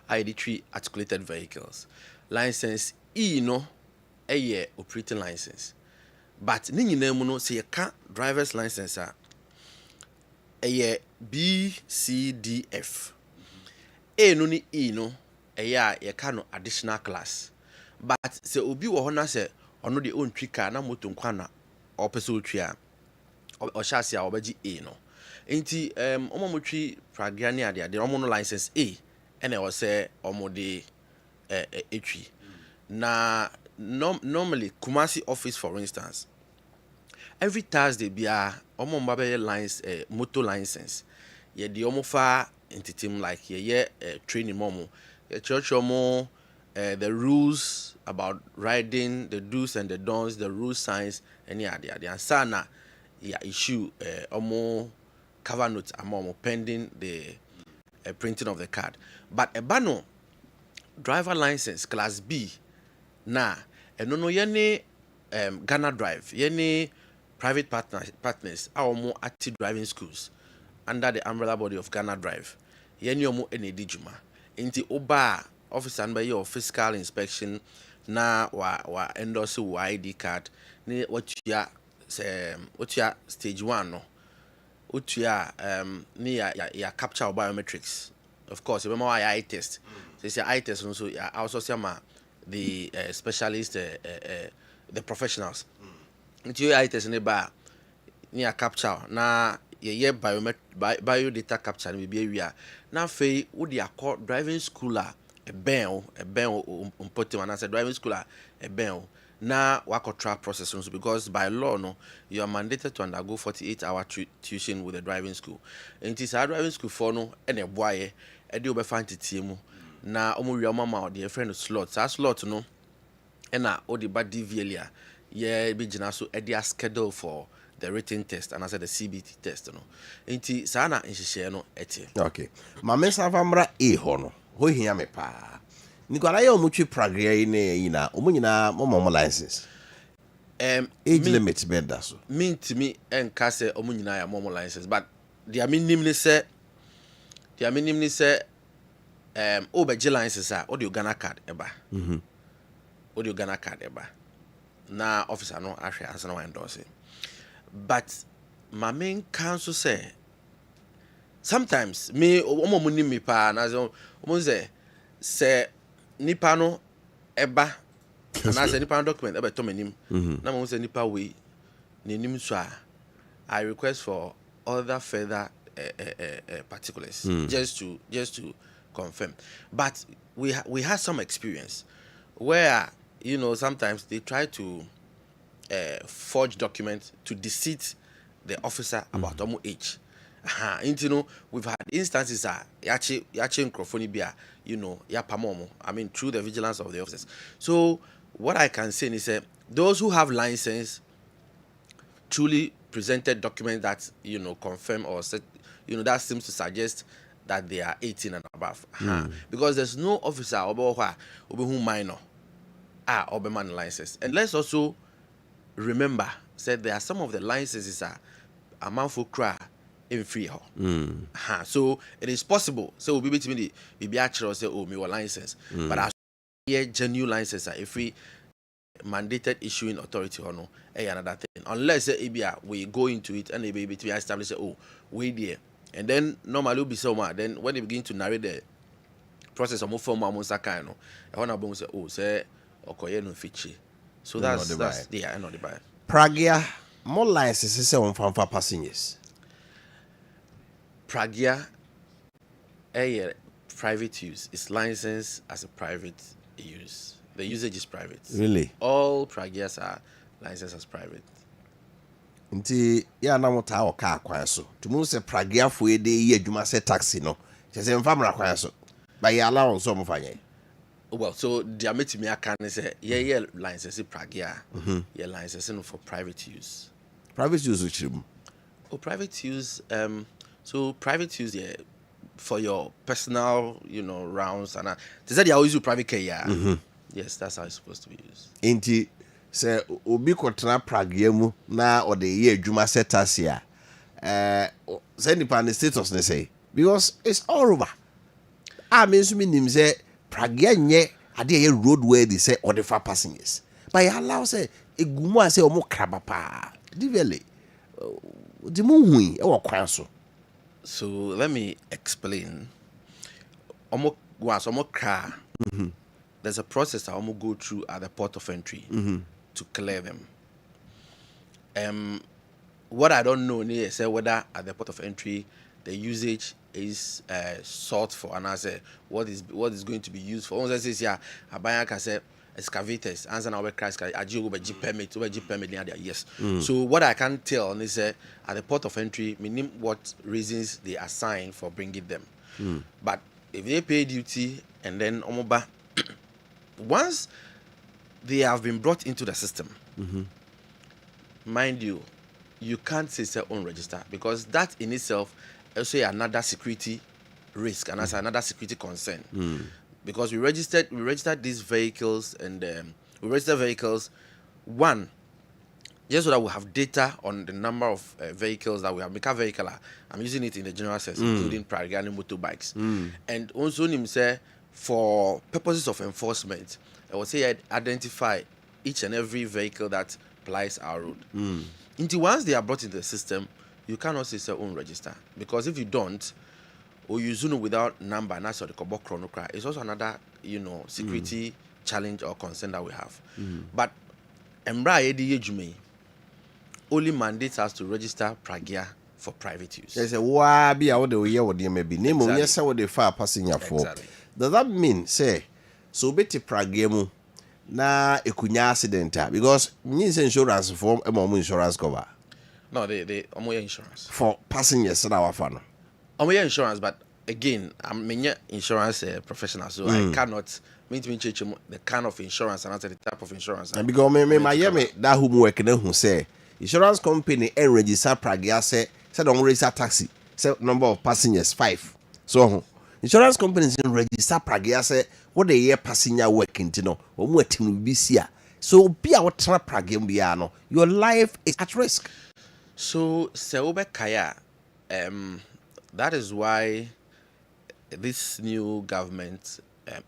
S11: I did articulated vehicles. License E, no, a year operating license. But ninyi na mu no say ka driver's license a year B C D F. A no ni E no a year ye ka no additional class. But say obi wo ho na say ono de on twi car na moto nkwa na opeso twi a o sha se a obaji E no. Enti omo motwi pragiani ade omo no license A and I was say omo de etwi. Na normally Kumasi office, for instance, every Thursday be a omo lines motor license. Ye the omo fa entity like ye training momo. Ye church omo the rules about riding, the do's and the don'ts, the rule signs, and and sana ya issue omo cover notes amomo pending the printing of the card. But a bano driver license class B. Na eno no yene Ghana Drive yene private partners awomo active driving schools under the umbrella body of Ghana Drive yene omo enedi juma nti oba officer nba your fiscal inspection na wa endorse wa ID card ne watua stage 1 no otua ne ya capture biometrics. Of course remember why eye test say eye test no so ya also say ma the specialists, the professionals. Into your items in the bar near capture na ye biodata capture and be area. Now fay would ya call driving schooler a bell umpote and I said driving schooler a bell. Now work track process because by law no you are mandated to undergo 48-hour tuition with a driving school. And it is a driving school for no and a boy a do be fancy team. Na omo wi mama o de friend slot slot no e na o de ba DVLA ye be gina so e dey schedule for the written test and I said the CBT test no enti sa na nhihye no eti.
S1: Okay ma me sa famra e ho no ho hia me pa nikwara ye omo twi pragia ne yina omo nyina mo license age limit be da so
S11: mean to me enka se omo nyina ya mo license but dia minim ni se Obeji license audio Ghana card eba. Audio Ghana card eba. Na officer no ahwe asa na endorse. But my main counsel say sometimes me omo muni me pa na omo say nipa no eba na say nipa document eba to menim. Na mo say nipa we nenim so I request for other further particulars just to confirm. But we had some experience where sometimes they try to forge documents to deceive the officer about age. We've had instances yachi microphone yapamomo. I mean through the vigilance of the officers. So what I can say is those who have license truly presented documents that confirm or set, that seems to suggest that they are 18 and above. Because there's no officer who minor or man license. And let's also remember said there are some of the licenses are manful cry in free. So it is possible. So we'll be between the actual say me license. But as genuine license if we mandated issuing authority or no another thing. unless we go into it and we establish we there, and then normally will be somewhere. Then when they begin to narrate the process of form Musakano, I want to say say Okoye no fichi. So that's the end of the buy.
S1: Pragia more licenses on for passengers.
S11: Pragia a private use is licensed as a private use. The usage is private.
S1: Really?
S11: All Pragias are licensed as private.
S1: Nti ya na mota o car kwan so. Tumu se Pragia fo e de ye adwuma se taxi no. Je se mfa mra kwan so. Ba ya allow so mo fanye.
S11: Well, so the metimi aka say yeah license Pragia. Yeah license for private use.
S1: Private use which
S11: private use so private use for your personal, rounds and they said they always use private car. Yes, that's how it's supposed to be used.
S1: Inti say obi kotra Pragia mu na or the ye adwuma se taxi say ni pan status ne say because it's all over. I mean so minim say Pragia nye ade ye roadway they say or the far passengers. But you allow say egumu say omo kraba pa. Divele di mu hui e wo kwan so.
S11: So let me explain. Omo car. There's a process that I'm go through at the port of entry to clear them. What I don't know is whether at the port of entry the usage is sought for, and I say what is going to be used for. Once I say Appiah can say excavators, answer now crash G permit yes. So what I can tell is at the port of entry, meaning what reasons they assign for bringing them. But if they pay duty and then omoba. Once they have been brought into the system, mind you can't say their own register because that in itself also another security risk and that's another security concern. Because we registered these vehicles and we register vehicles one just so that we have data on the number of vehicles that we have. Make a vehicle, I'm using it in the general sense, including Pragia and motorbikes, and also say. For purposes of enforcement, I would say identify each and every vehicle that plies our road. Until once they are brought into the system, you cannot say your own register because if you don't, or you zoom without number, and that's what the Kobo Chronocra, it's also another security challenge or concern that we have. But Embra Edi only mandates us to register Pragia for private use.
S1: There's a wabi out the way what they may be. Name on yes, what they fire passenger for.
S11: Exactly.
S1: Does that mean say so beti Pragia mu na ekunya accident because means insurance form insurance cover?
S11: No, they omoye insurance
S1: for passengers na wafano.
S11: Omoye insurance, but again, I'm a insurance professional, so I cannot mean the kind of insurance and the type of insurance.
S1: And because me Miami that homework na who say insurance company and register Pragia say don't register taxi, say number of passengers 5. So insurance companies in register Pragia say what the year passenger working to know or what will be here. So be our trap Pragia your life is at risk.
S11: So Seobe Kaya, that is why this new government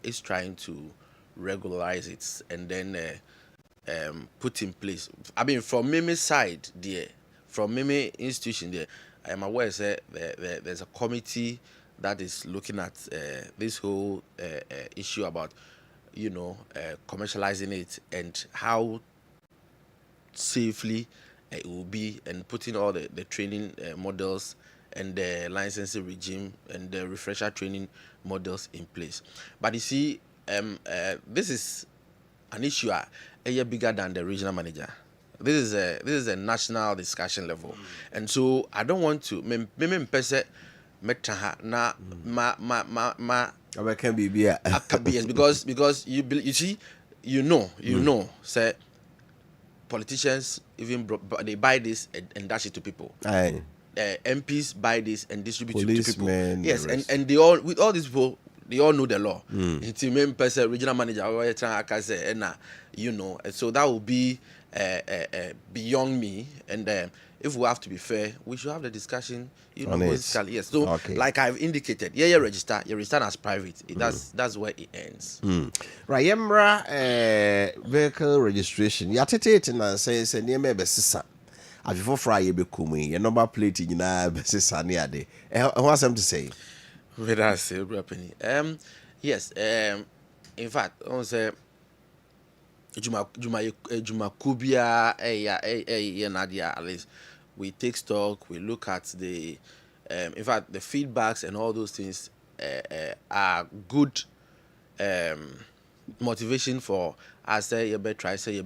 S11: is trying to regularize it and then put in place. I mean, from Mimi's side there, from Mimi institution there, I am aware that there's a committee that is looking at this whole issue about, commercializing it and how safely it will be, and putting all the training models and the licensing regime and the refresher training models in place. But you see, this is an issue a year bigger than the regional manager. This is a national discussion level, and so I don't want to. Because you see, say politicians even they buy this and dash it to people. MPs buy this and distribute it to people. Yes, and they all with all these people, they all know the law. It's the main person, regional manager, and so that will be beyond me. And if we have to be fair, we should have the discussion. Basically, yes. So, like I've indicated, you register as private. That's where it ends.
S1: Right, Yemra vehicle registration. You attend and say near maybe sister. afifo fra ye be komu ye number plate nyina be sesane ade who has something to say
S11: with us penny yes in fact on say Juma Kubia Nadia, at least we take stock, we look at the in fact the feedbacks and all those things are good motivation for us say you better try say you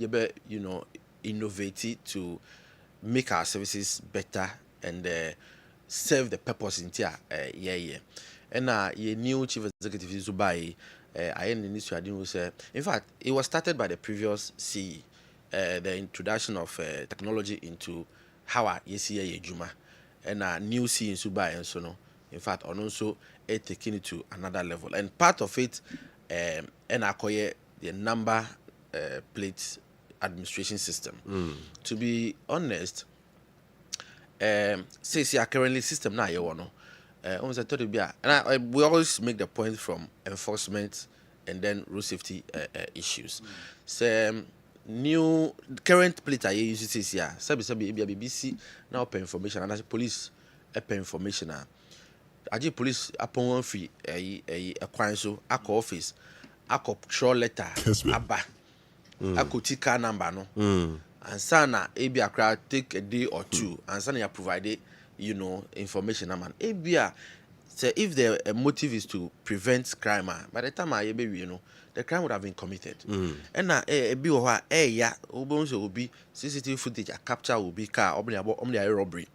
S11: better innovate to make our services better and serve the purpose in here and your new chief executive is Zubai. I in fact, it was started by the previous CE, the introduction of technology into how I see Juma, and a new CE in Subai and so on. In fact, on also taking it to another level. And part of it, and I call it the number plate administration system. To be honest, say currently system now you want. And we always make the point from enforcement and then road safety issues. So new current plate I use this year. Sabi BBC now pay information and as police pay information. Aji police upon one free a so ako office ako show letter aba ako tika number no and sana ebi akra take a day or two and sana you provide information man ebia say if the motive is to prevent crime by the time the crime would have been committed and na ebi wo ha ya obi CCTV footage capture will be car omni robbery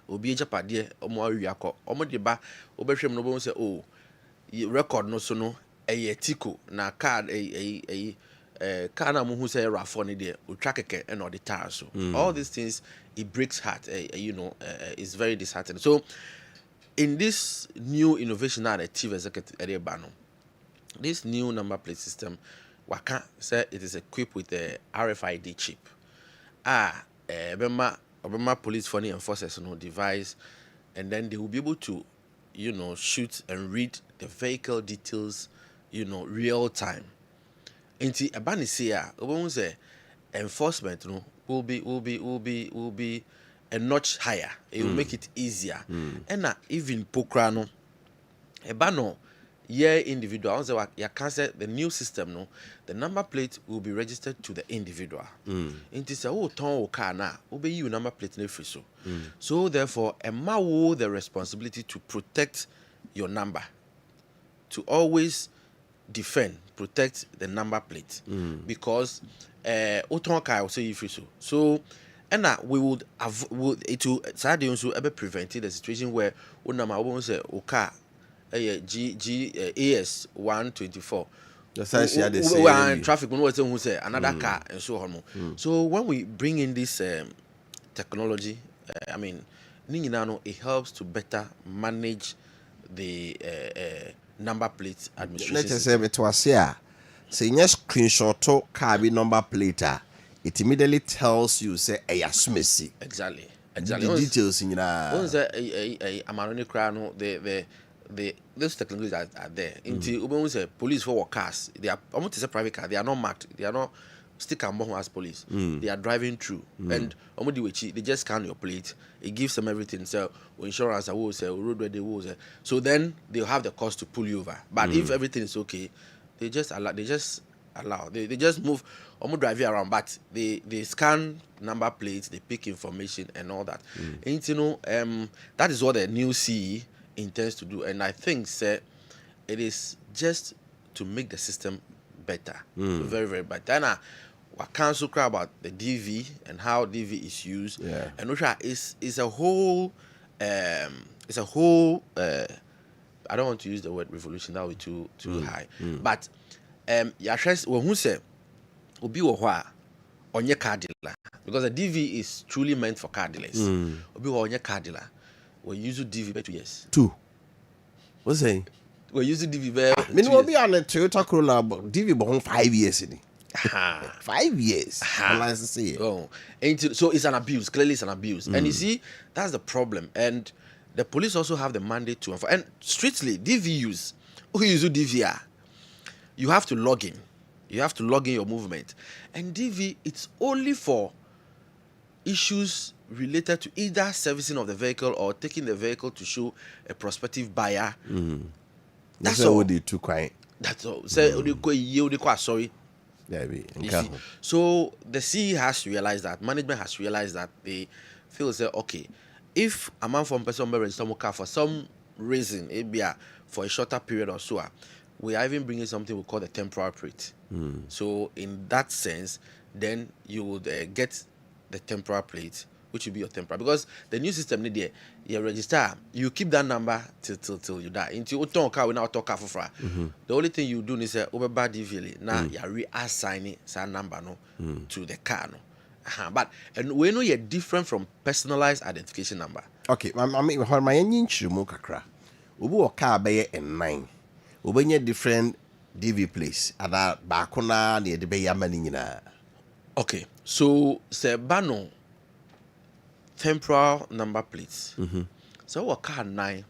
S11: obi ejapade omo awiakọ omo de ba obehwem no bo say record no so no tiko na card car na mo hu say rafo ne de otwa keke and all the tires so all these things it breaks heart it's very disheartening. So in this new innovation that the chief executive this new number plate system waka say it is equipped with a RFID chip Obama police funny enforcers device and then they will be able to shoot and read the vehicle details real time. Inti abani say enforcement will be a notch higher. It will make it easier. And even pokrano ebano individual you can say the new system the number plate will be registered to the individual. It is a ton car na obey you number plate no free so therefore the responsibility to protect your number, to always protect the number plate because oton car will say you free so and we would it will sadly also ever prevent the situation where unama won't say car AS 124 traffic who say another car and so on. So when we bring in this technology, it helps to better manage the number plate administration.
S1: Let's say it was here. Say yes, screenshot car number plate. It immediately tells you say Smisi.
S11: Exactly.
S1: The details in those technologies are there. Into say police for cars, they are almost a private car. They are not marked. They are not stick and bomb as police. They are driving through, and they just scan your plate. It gives them everything. So insurance, roadway, so then they'll have the cost to pull you over. But if everything is okay, they just allow. They just move. Drive you around, but they scan number plates, they pick information and all that. And that is what the new CE intends to do, and I think it is just to make the system better, very very better. And we can't so cry about the DV and how DV is used, and it's a whole I don't want to use the word revolution, that would be too high, but who say obi wo ho a onye car dealer, because the DV is truly meant for car dealers. Obi wo onye car dealer we use DV for 2 years. 2. What's saying?
S11: We use DV for
S1: will be on a Toyota Corolla DV for 5 years in 5 years.
S11: So it's an abuse. Clearly it's an abuse. And you see, that's the problem. And the police also have the mandate to enforce. And strictly DV use. Who use DVR? You have to log in. You have to log in your movement. And DV, it's only for issues related to either servicing of the vehicle or taking the vehicle to show a prospective buyer. That's all.
S1: Too quiet.
S11: That's all. Say sorry. You see. So the CE has realized that, management has realized that they feel say, okay, if a man from person register car for some reason, it be for a shorter period or so, we are even bringing something we call the temporary plate. So in that sense, then you would get the temporary plate, which will be your temporary, because the new system need there, you register, you keep that number till you die. Until you don't car, we now talk for the only thing you do is say over bad DVL. Now you reassign that number to the car. But and we know you're different from personalized identification number.
S1: Okay, I mean, my engine kakra. Ubu car be a 9. Ubenye different DV place. Ada bakona near the bay manina.
S11: Okay, so say bano temporal number plates. So what car 9?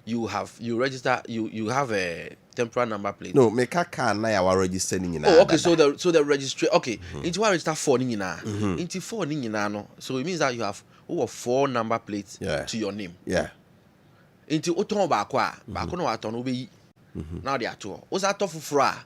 S11: You register. You have a temporary number plate.
S1: No, make a car 9 our registering.
S11: Oh, okay. So the registry. Okay, into what register 4 nina. Into 4 nina no. So it means that you have 4 number plates to your name.
S1: Yeah.
S11: Into oton bakwa no aton obeyi. Now they are two. What's that tough fra?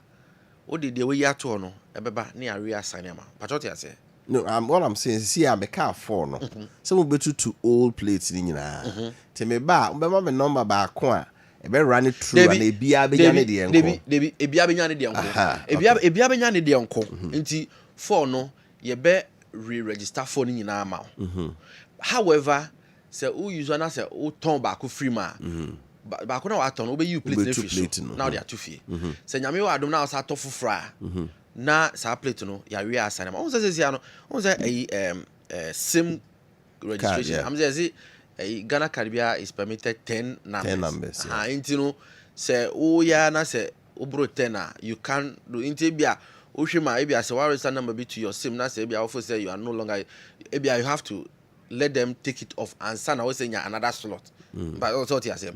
S11: What did the way you to no? Ebeba ni area sanema. Patroti say.
S1: No, what I'm saying is, see, I'm a car 4 no. Some will be to old plates in you. Tell me back, remember my number back one. A better run it through and a beer benyani the uncle. A beer benyani the uncle. A beer benyani the uncle. Inti 4 no, ye be re-register for in our mouth. However, say who use one say who turn back free ma. Back on our turn, obey you plate now they are 2 feet. Say Yami Adam now start tofu fry. Na sa plate no ya we assign. On say no, on say sim registration. I'm say Ghana Caribbean is permitted 10 numbers. 10 numbers.
S11: Inti no say oh ya na say obro 10 you can do inti bia Oshima ebia say what register number be to your sim na say ebia offer say you are no longer ebia you have to let them take it off and sign away saying another slot. But also what you say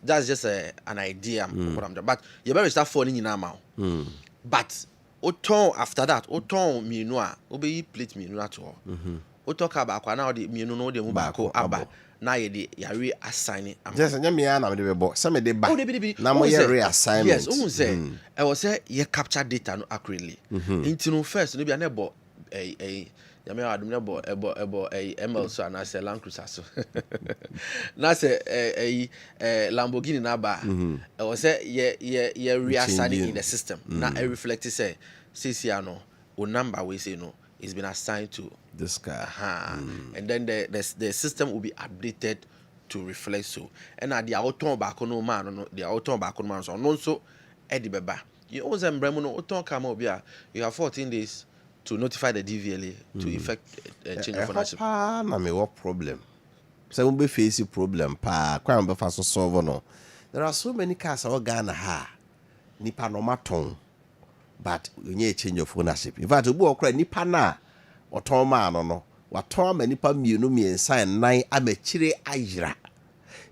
S11: that's just an idea but you better start falling in now. But Oton after that, Oton minua, obey plate minua to all. Otoka back now the minu de mubako abba. Now ye re assigning.
S1: Just a yamiana with the box. Some of the back. Now more reassignment.
S11: Yes, say I was say ye capture data no accurately. Into first, maybe I never a Yamia Adam nebo a ML so and I say Land Cruiser so. Na say a Lamborghini naba. I was say ye reassigning in the system. Now I reflect say CCR o number we say no it's been assigned to
S1: this car.
S11: And then the system will be updated to reflect so. And at the auto back no man no the auto back no man so no so Eddie Beba. You always embremo no auto come up here. You have 14 days to notify the DVLA to effect a change of ownership.
S1: Na me what problem? So we be facing problem pa kwa mbe fa so solve no. There are so many cars our Ghana ha. Nipa no maton. But we need a change of ownership. In fact, we okra nipa na oton ma no. Waton ma nipa mienu miensa nnan amachire ayira.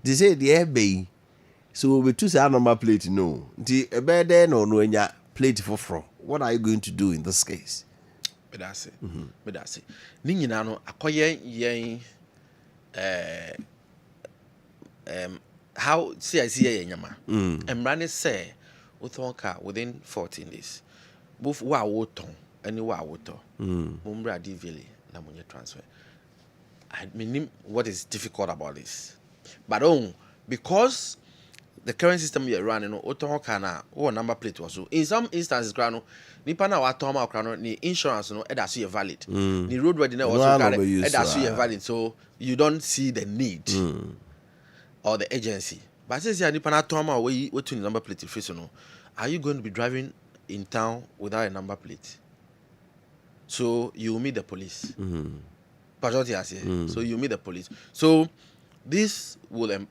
S1: They say the ebe so we to say normal plate no. The ebe there no enya plate for. What are you going to do in this case?
S11: But that's it. But that's it. Ni nyina no akoye yen how see I see yen nyama. Emrane say utonka within 14 days. Both wa woton any wa woto. Mumbra DVLA na munye transfer. I mean what is difficult about this. But because the current system we are running, utonka na number plate was so. In some instances, grano nipa na wa toma krano ni insurance no e da so valid. Ni roadworthy na also carry e da so valid, so you don't see the need or the agency. But since nipa na toma we to number plate face no, are you going to be driving in town without a number plate? So you meet the police. So you meet the police. So this will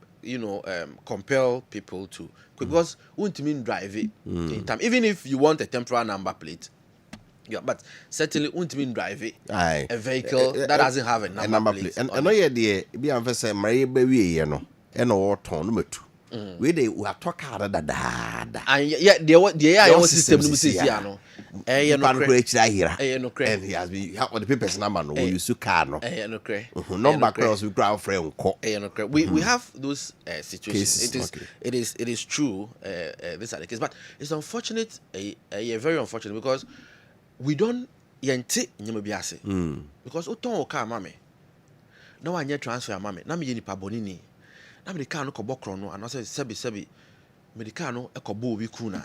S11: compel people to because won't mean drive it in time. Even if you want a temporary number plate, but certainly won't mean drive it a vehicle that doesn't have a number plate.
S1: And I know you be say my baby no and or turn number 2. we they we are talking da
S11: and yeah the system no say no
S1: no credit and he has been help with the papers number no we use to car no
S11: no credit
S1: number cross we ground friend ko
S11: no credit we have those situations. It is true these are the case, but it's unfortunate very unfortunate because we don't yente nyama biase because oton o car mame na wanye transfer mame na me yeni pa bonini na me car no ko bokro no and say sebi me the car no e ko bo obi ku na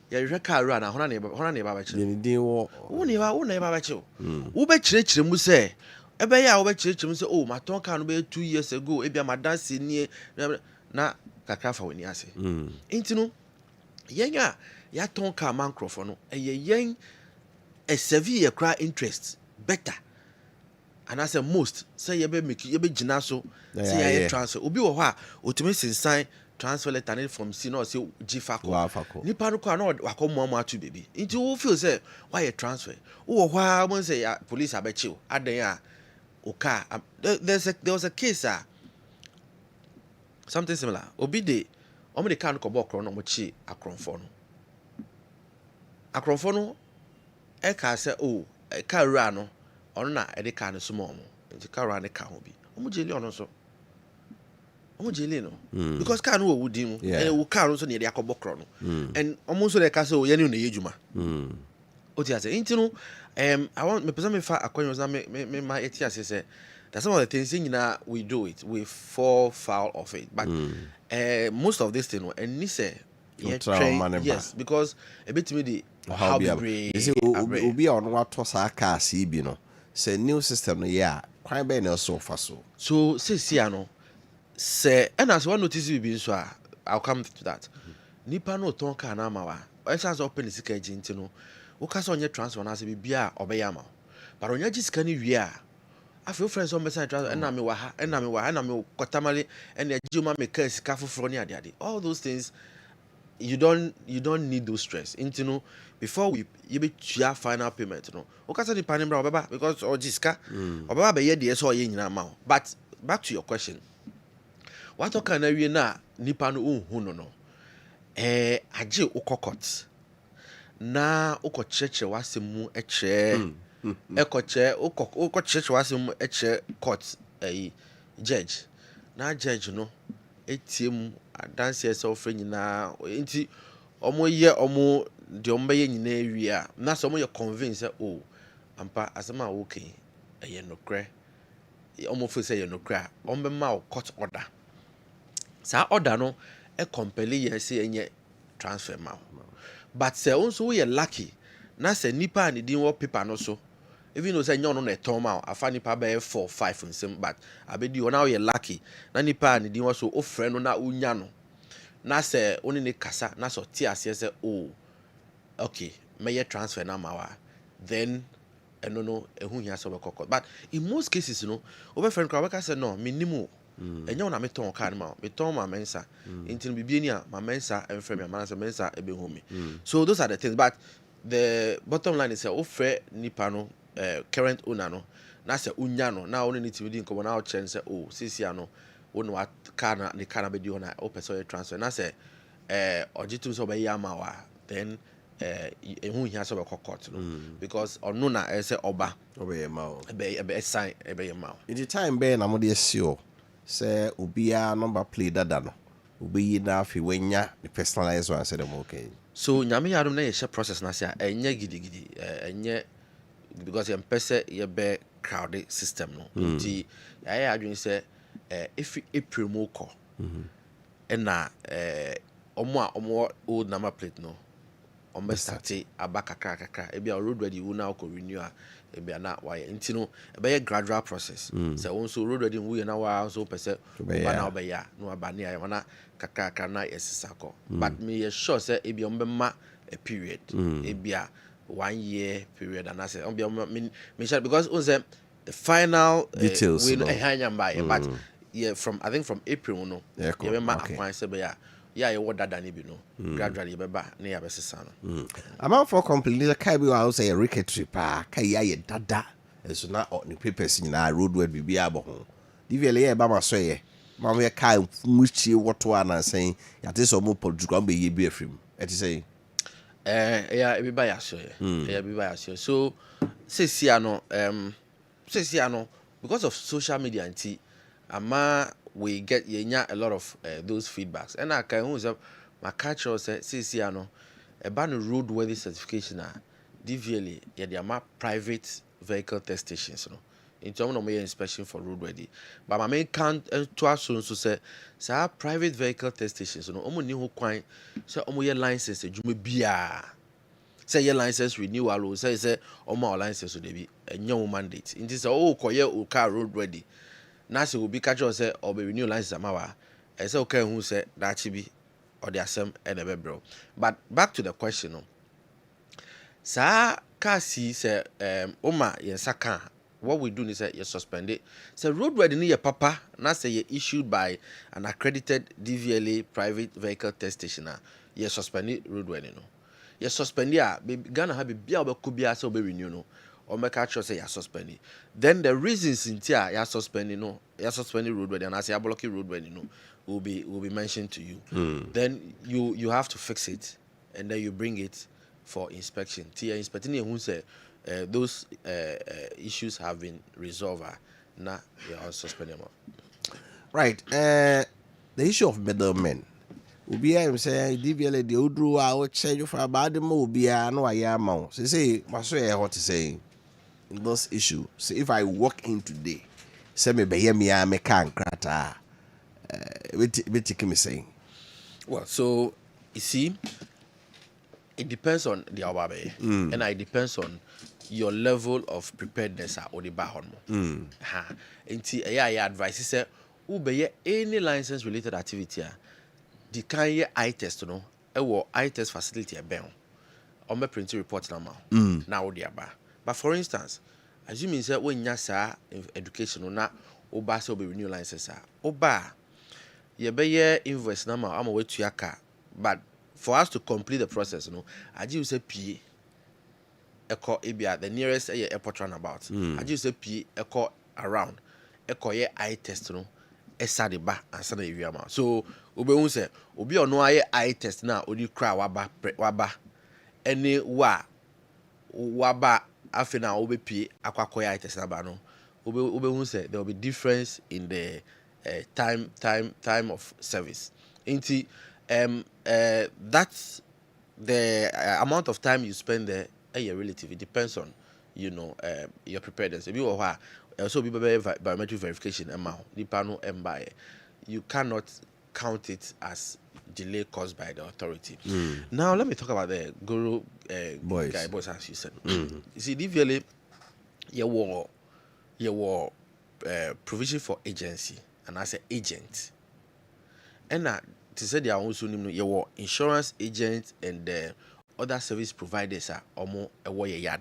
S11: ya hwe car ru na hona na ba ba chire
S1: ni din wo
S11: na ba ba chire wo be chire mu se ebe ya wo be chire mu se oh ma ton car no be 2 years ago e bia ma dance ni na kakra fa woni ase intino yenya ya ton car man crofo no yen a severe cry interest better and as a most say you be make you be gina so say you transfer obi wo ho a otumi sign transfer letter from C no say Gfako nipa no kwa no wakomo atu baby nti wo feel say why you transfer wo ho a mo say police abechi adan a oka there was a case something similar obi de omo de kan ko bokro no mo chi akronfo no eka say oh eka ra no ono na e de ka no sumo mo nti ka ra ne ka ho bi omo jeli ono so omo jeli no because ka no wo wudi mu e wo ka no so ne de akobokro no and omo so de ka say o ye ne no yejuma o ti ase nti no I want me person me fa akwanyo na me ma eti ase say that's some of the things we do it we fall foul of it but most of this thing no and ni say yes because a bit me the how be
S1: you see obi on what to sa car CB no say new system no yeah kwan be na so fa
S11: so say no say and as one notice be so I'll come to that nipa no ton car na ma wa e chance open the sika agent no wo ka so onye transfer na say bibia obeya ma but onye gisika ni wi a afi friends on message transfer na me wa ha na me kotamale and ejuma me ka sika foforo ni ade all those things you don't need those stress into no before you be your final payment no okasa ni panim bra obeba because ojiska obeba be ye de so ye nyina ma but back to your question what can na wie na nipa no unhu no age ukokot na ukocheche wasemu eche ekoche ukocheche wasemu eche court judge na judge no etiem dance yourself nyina nti omo ye omo de omo ye nyina wi a na so omo ye convince oh ampa asema okay eye nokre omo feel say ye nokre omo be ma court order sa order no e compel ye say enye transfer ma but say onso we lucky na say nipa ni din wo paper no so even though say nyo no na eton ma afa nipa be 4 5 nsem but abedi o na we lucky na nipa ni din wo so o frɛ no na unya no na say oni ne kasa na so ti ase say oh okay may transfer na ma wa then no ehun hia so be kokko but in most cases no o friend kwa we say no minimum enyo na meton ka ma meton ma mensa intin bibie ni a ma mensa enfrɛ me ma na say mensa ebe hu me so those are the things but the bottom line is say o frɛ nipa no current owner no na say unya no na oni ni timidi nko na o chen say oh sisia no wonu wa kana ni kana be di ona o person transfer na say ojitum so be yama wa then ehun hia so be court no because onu na say oba
S1: obeyema
S11: be sign ebeyema
S1: in the time be na mo de sure say obia number play dada no obeyi na afi wenya the personalized one say them okay
S11: so nyame yadom na ye share process na say enye gidigidi enye because em pese ye be crowded system no nti ya adwin say if April moko na omo old number plate no omo start abaka kakaka e bia road ready wu na ko renew e bia na why nti no e be gradual process say won so road ready wu na wa so pese ba na obeya no aba ne ya na kakaka na yesisako but me sure say e bia ombema a period e bia 1 year period and I say ombia me sure because on say the final
S1: details
S11: we hanya by but yeah from I think from April no yeah be ma appoint say be ya you dada ni bi no gradually be ba na ya be sesa no
S1: amount for complete kai bi wa say ricketry pa kai ya ye dada eso na on the papers ni na roadway bibia bo ho divele ye ba ma so ye Mamma car which you what one and saying, at this or more political be be a film. At say,
S11: yeah, everybody assure. Yeah, everybody assure. So, say Siano, because of social media and tea, we get a lot of those feedbacks. And I can use up my culture say Siano, a ban roadworthy certification, DVLA, yeah, they are private vehicle test stations, you know. In terms of my inspection for roadworthy, but my main count to us so say private vehicle test stations, you know, almost new coin, so almost your license, you may be say your license renewal, say my license will be a new mandate. In this, car roadworthy. Now, so will be catch us say or be renew license, I say okay, who say that should be or the assembly and a bro. But back to the question, no. Sa kasi say yesaka. What we do is you suspend it. So roadworthy near papa, now say you issued by an accredited DVLA private vehicle test station. You suspend it roadworthy no. You suspend it. Gonna have a beer could be so be renew no. Or make a choice say you suspend it. Then the reasons in here you suspending no, you suspending roadworthy and I say you blocking roadworthy no will be mentioned to you. Then you have to fix it and then you bring it for inspection. Tia inspecting who say those issues have been resolved. Now they are suspended.
S1: Right. The issue of middlemen. Ubi I say DVLA the Udru I would change for about the mobile no I am. Say what to say this issue. So if I walk in today, say me be me I make can crata. What me saying?
S11: Well, so you see, it depends on the awabe, and it depends on your level of preparedness or the bahon. I advise say, ube any license related activity, the kind eye test no, eye test facility a bell, or me print report now the aba. But for instance, assuming say when you say education na oba so be renew license oba, you be invoice number. I'm away to your car, but for us to complete the process, you know, I just say P. Echo Abia, the nearest airport runabout. I just say P. Echo around. Echo eye test, no. Esa de ba answer the area. So ube say obi ono eye test na odi kra waba. Any waba afina obe P. Akwa eye test na ba no. Ube say there will be difference in the time of service. Inti that's the amount of time you spend there. Relative, it depends on your preparedness. If you are also be biometric verification amount, you cannot count it as delay caused by the authority. Now let me talk about the guru boys as you said. You see, DVLA, you provision for agency, and I say agent, and to say they are also your insurance agent and other service providers are almost a way yard.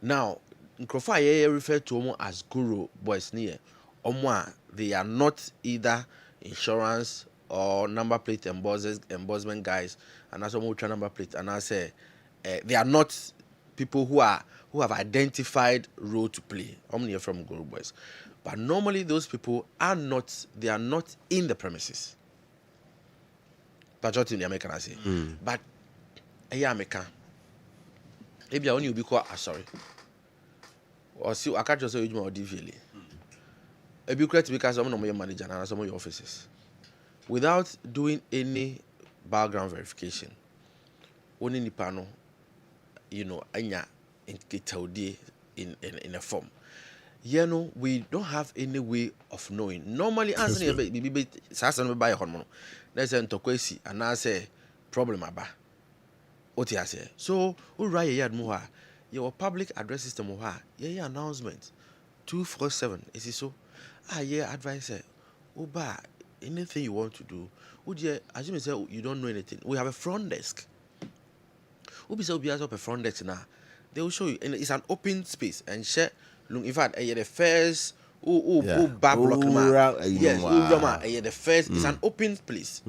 S11: Now, Nkrofa refer to them as guru boys near. They are not either insurance or number plate embossment guys, and also ultra number plate. And I say they are not people who have identified role to play. Only from guru boys, but normally those people are not. They are not in the premises. But what in the American I say, but. American. Maybe I only be called sorry. Or see, I can't just say you more DVLA. A big credit because some of your manager and some of your offices. Without doing any background verification, only the panel, anya in a form. We don't have any way of knowing. Normally, answer baby buy a hormone. There's an tokwesi and I say problem about. So, we write yard more. Your public address system, announcement 247. Is it so? Advice. Anything you want to do, would you assume you don't know anything? We have a front desk. Ubi say we have a front desk now. They will show you, and it's an open space. And share. Look, in fact, the first back block. Yes, the first. It's an open place.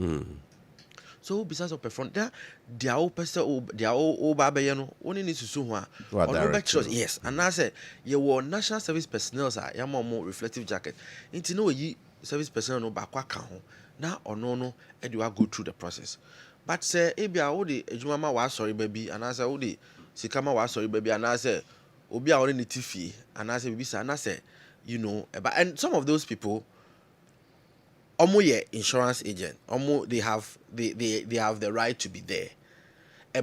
S11: So besides of front there, they are all person, they are all babayano. Only need to sue one. Yes, and I say you were national service personnel. You more reflective jacket. Into no ye service personnel no back ka ho na ono no e dey go through the process. But say ebia wo de adwuma ma wa sorry baby anase wo de sika ma wa sorry baby anase obi a wo ne tifi anase bibi sa anase and some of those people insurance agent they have the right to be there.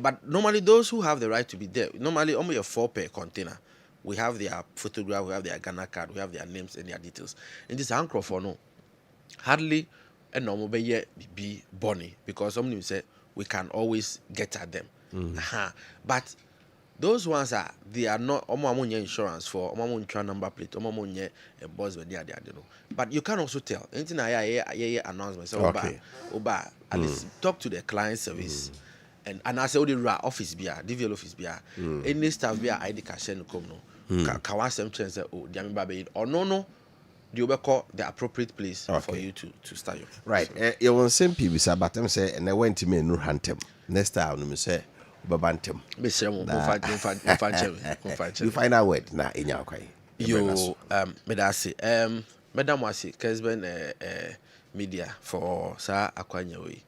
S11: But normally those who have the right to be there, normally only a 4 per container. We have their photograph, we have their Ghana card, we have their names and their details. In this anchor for no, hardly a normal be Bonnie because somebody say we can always get at them. But those ones they are not insurance for number plate, a boss when they are there. But you can also tell anything I announcement. So Oba, at least talk to the client service. And I say the office bia, DVL office bia, any staff bia ID cash no come no. Kawa some chance oh diami babe or no you will call the appropriate place for you to start your
S1: right. You want same people but them say and I went to me no hantem. Next time me say babantem. You find out what na inya kwai.
S11: You medasi madam wasi Kessben media for sa akwanya we.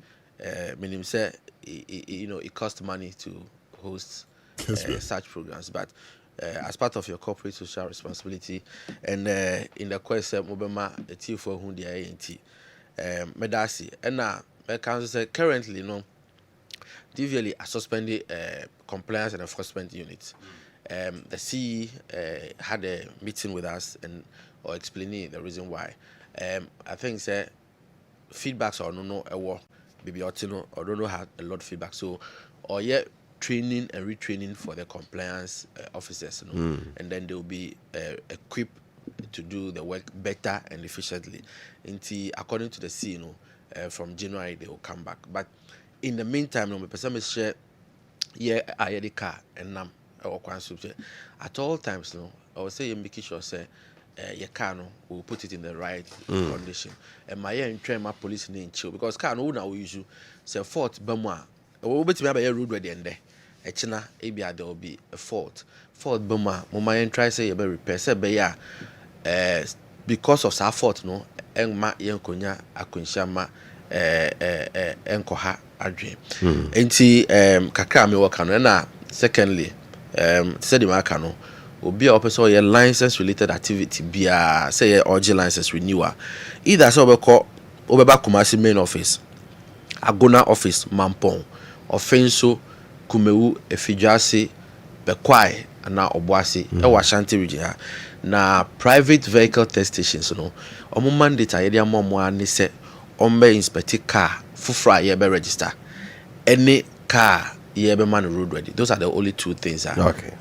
S11: Meaning say it costs money to host such programs, but as part of your corporate social responsibility and in the question mobema a tea for whom the INT medasi and now council say currently DVL are suspended compliance and enforcement units. The CE had a meeting with us or explaining the reason why. I think say feedbacks or no maybe or don't know had a lot of feedback. So or training and retraining for the compliance officers, and then they will be equipped to do the work better and efficiently. Until according to the C, from January they will come back. But in the meantime, the person may share I had the car and at all times, I would say you make sure say your car will put it in the right condition. And my train my police in chill because car no now we use say fault bamwa. We bet me a road ready and there. Echina ebia there will be a fault bamwa. Mama try say you be repair say be ya because of sa fault enma yenkonya akunshama enkoha adwen. Enti kakra me work na secondly said the marker obi a person your license related activity bia say your OG license renewal either so obeba Kumasi main office Agona office Mampong Offenso Kumewu Efijase Bekwai na Obuasi e Ashanti region na private vehicle test stations omo mandate ayede amomo ani se ombe inspect car fufra ye be register any car ye be man road ready. Those are the only two things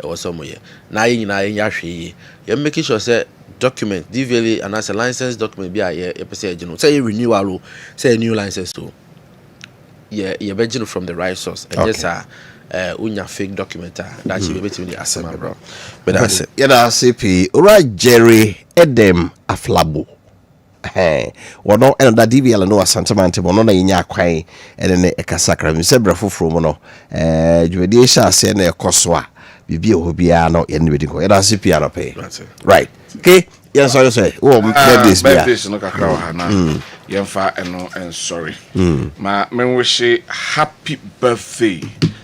S11: or somewhere na hwe you making sure say document DVL and as a license document be a person say renewal say a new license so you be from the right source and just unya fake document that you be between the asema bro but that's it.
S1: CP ora Jerry Edem Aflabo wono eno da DVL no asantamante bono na yinya kwan ene ne ekasakra mi se brafofro mo no dwedi sha ase na ekoso a bibi ehobia no ye ne bediko ye da CP ano pay right okay yes so you say
S2: birthdays no kakra wa na yemfa eno and sorry ma men wish happy birthday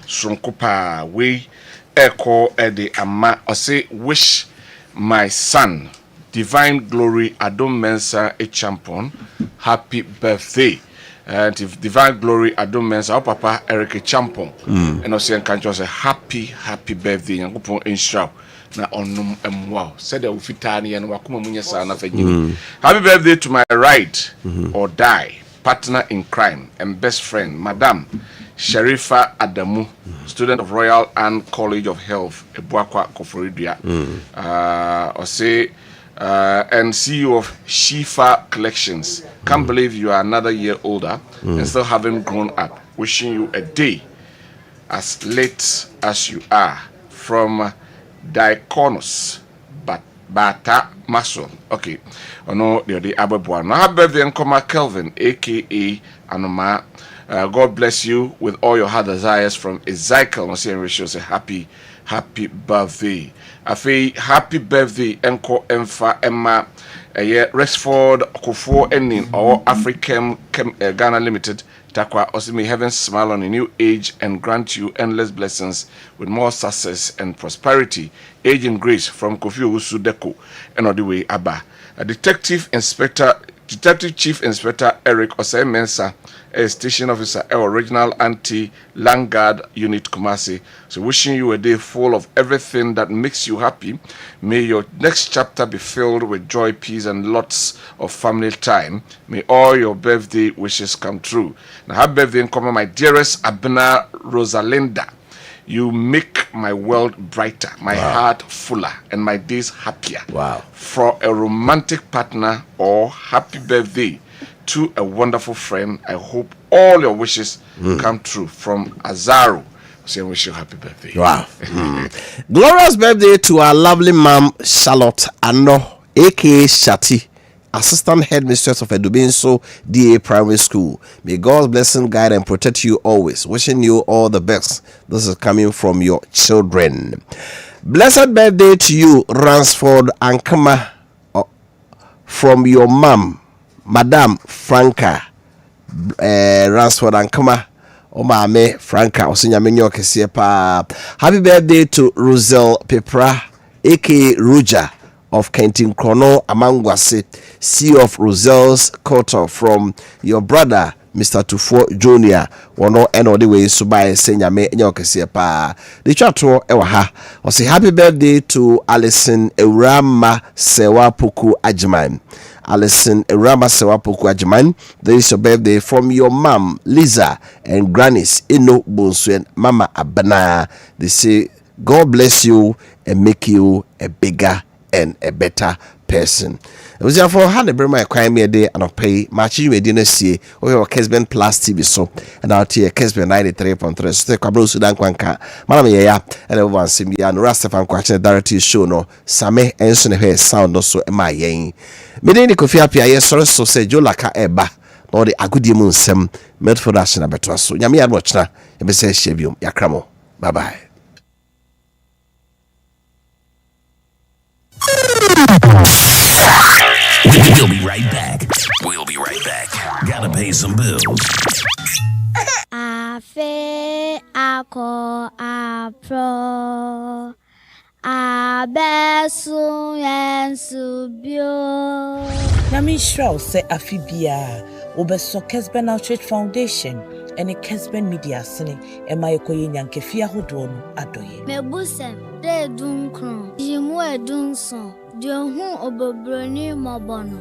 S2: sonkopa we eko ede ama o say wish my son Divine Glory Adom Mensa a champion happy birthday and if Divine Glory Adom Mensa papa Eric a champion and also can say happy birthday yankopon inshallah na onum emwa said ufitani and wakuma munya sana fenyi happy birthday to my right or die partner in crime and best friend Madam Sharifa Adamu, student of Royal Anne College of Health Ebuakwa Koforidua or say and CEO of Shifa Collections. Can't believe you are another year older and still haven't grown up. Wishing you a day as late as you are from Diakonos Bata Mason. Okay. Oh no, the Ababuan. Now happy birthday and Koma Kelvin, aka God bless you with all your heart desires from Ezekiel. I say happy happy birthday. Afei, happy birthday, Enko Emfa Emma. Rexford Kofo Enin or African Ghana Limited. Takwa also may heaven smile on a new age and grant you endless blessings with more success and prosperity. Age and grace from Kofi Owusu Deko and all the way Abba. Detective Chief Inspector Eric Osei Mensah, a station officer, original anti-Langard unit Kumasi. So wishing you a day full of everything that makes you happy. May your next chapter be filled with joy, peace, and lots of family time. May all your birthday wishes come true. Now, happy birthday in common, my dearest Abena Rosalinda. You make my world brighter, my heart fuller, and my days happier.
S1: Wow.
S2: For a romantic partner or happy birthday to a wonderful friend, I hope all your wishes come true. From Azaro. So I wish you happy birthday.
S1: Wow. Glorious birthday to our lovely mom, Charlotte Ano, a.k.a. Shati, Assistant Headmistress of Edubinso DA Primary School. May God's blessing guide and protect you always. Wishing you all the best. This is coming from your children. Blessed birthday to you, Ransford Ankama, from your mom, Madam Franca. Ransford Ankama. Omame Franca Osinyamenyo kesiye pa. Happy birthday to Rosel Pepra, aka Ruja of Kentin Krono Amangwase, CEO of Rosel's Quarter, from your brother Mr. Tufo Jr. Wono eno the way subai senyame nyo kesiye pa. The chatwo ewa ha. Say happy birthday to Alison Eurama Sewapuku Ajiman. Alison Eurama Sewapuku Ajiman. There is your birthday from your mom Lisa and grannies Ino Bonsuen Mama Abana. They say God bless you and make you a bigger and a better person. It was therefore had a my crime a day and pay matching with dinner see or your Kessben Plus TV so and out here Kessben 93.3 so Kabro Sudan Kwanka Madam ya and everyone see me and Rastafan question directly show no Same and soon here sound also my yen. Medeni Kofi Appiah so say Jolaka eba no the agudi mun sem met for that na beto so nyame ya watch na e be say shebium yakramo. Bye bye.
S12: We'll be right back. We'll be right back. Gotta pay some bills.
S13: Afe ako apro abesu yensubio.
S14: Nami Shrao say afibia obeso Kessben Outreach Foundation ene Kessben Media sene ema yekoye nyankefia hodo no adoye.
S13: Mebusem de dunkron yimu edunson de hu obobroni mobono.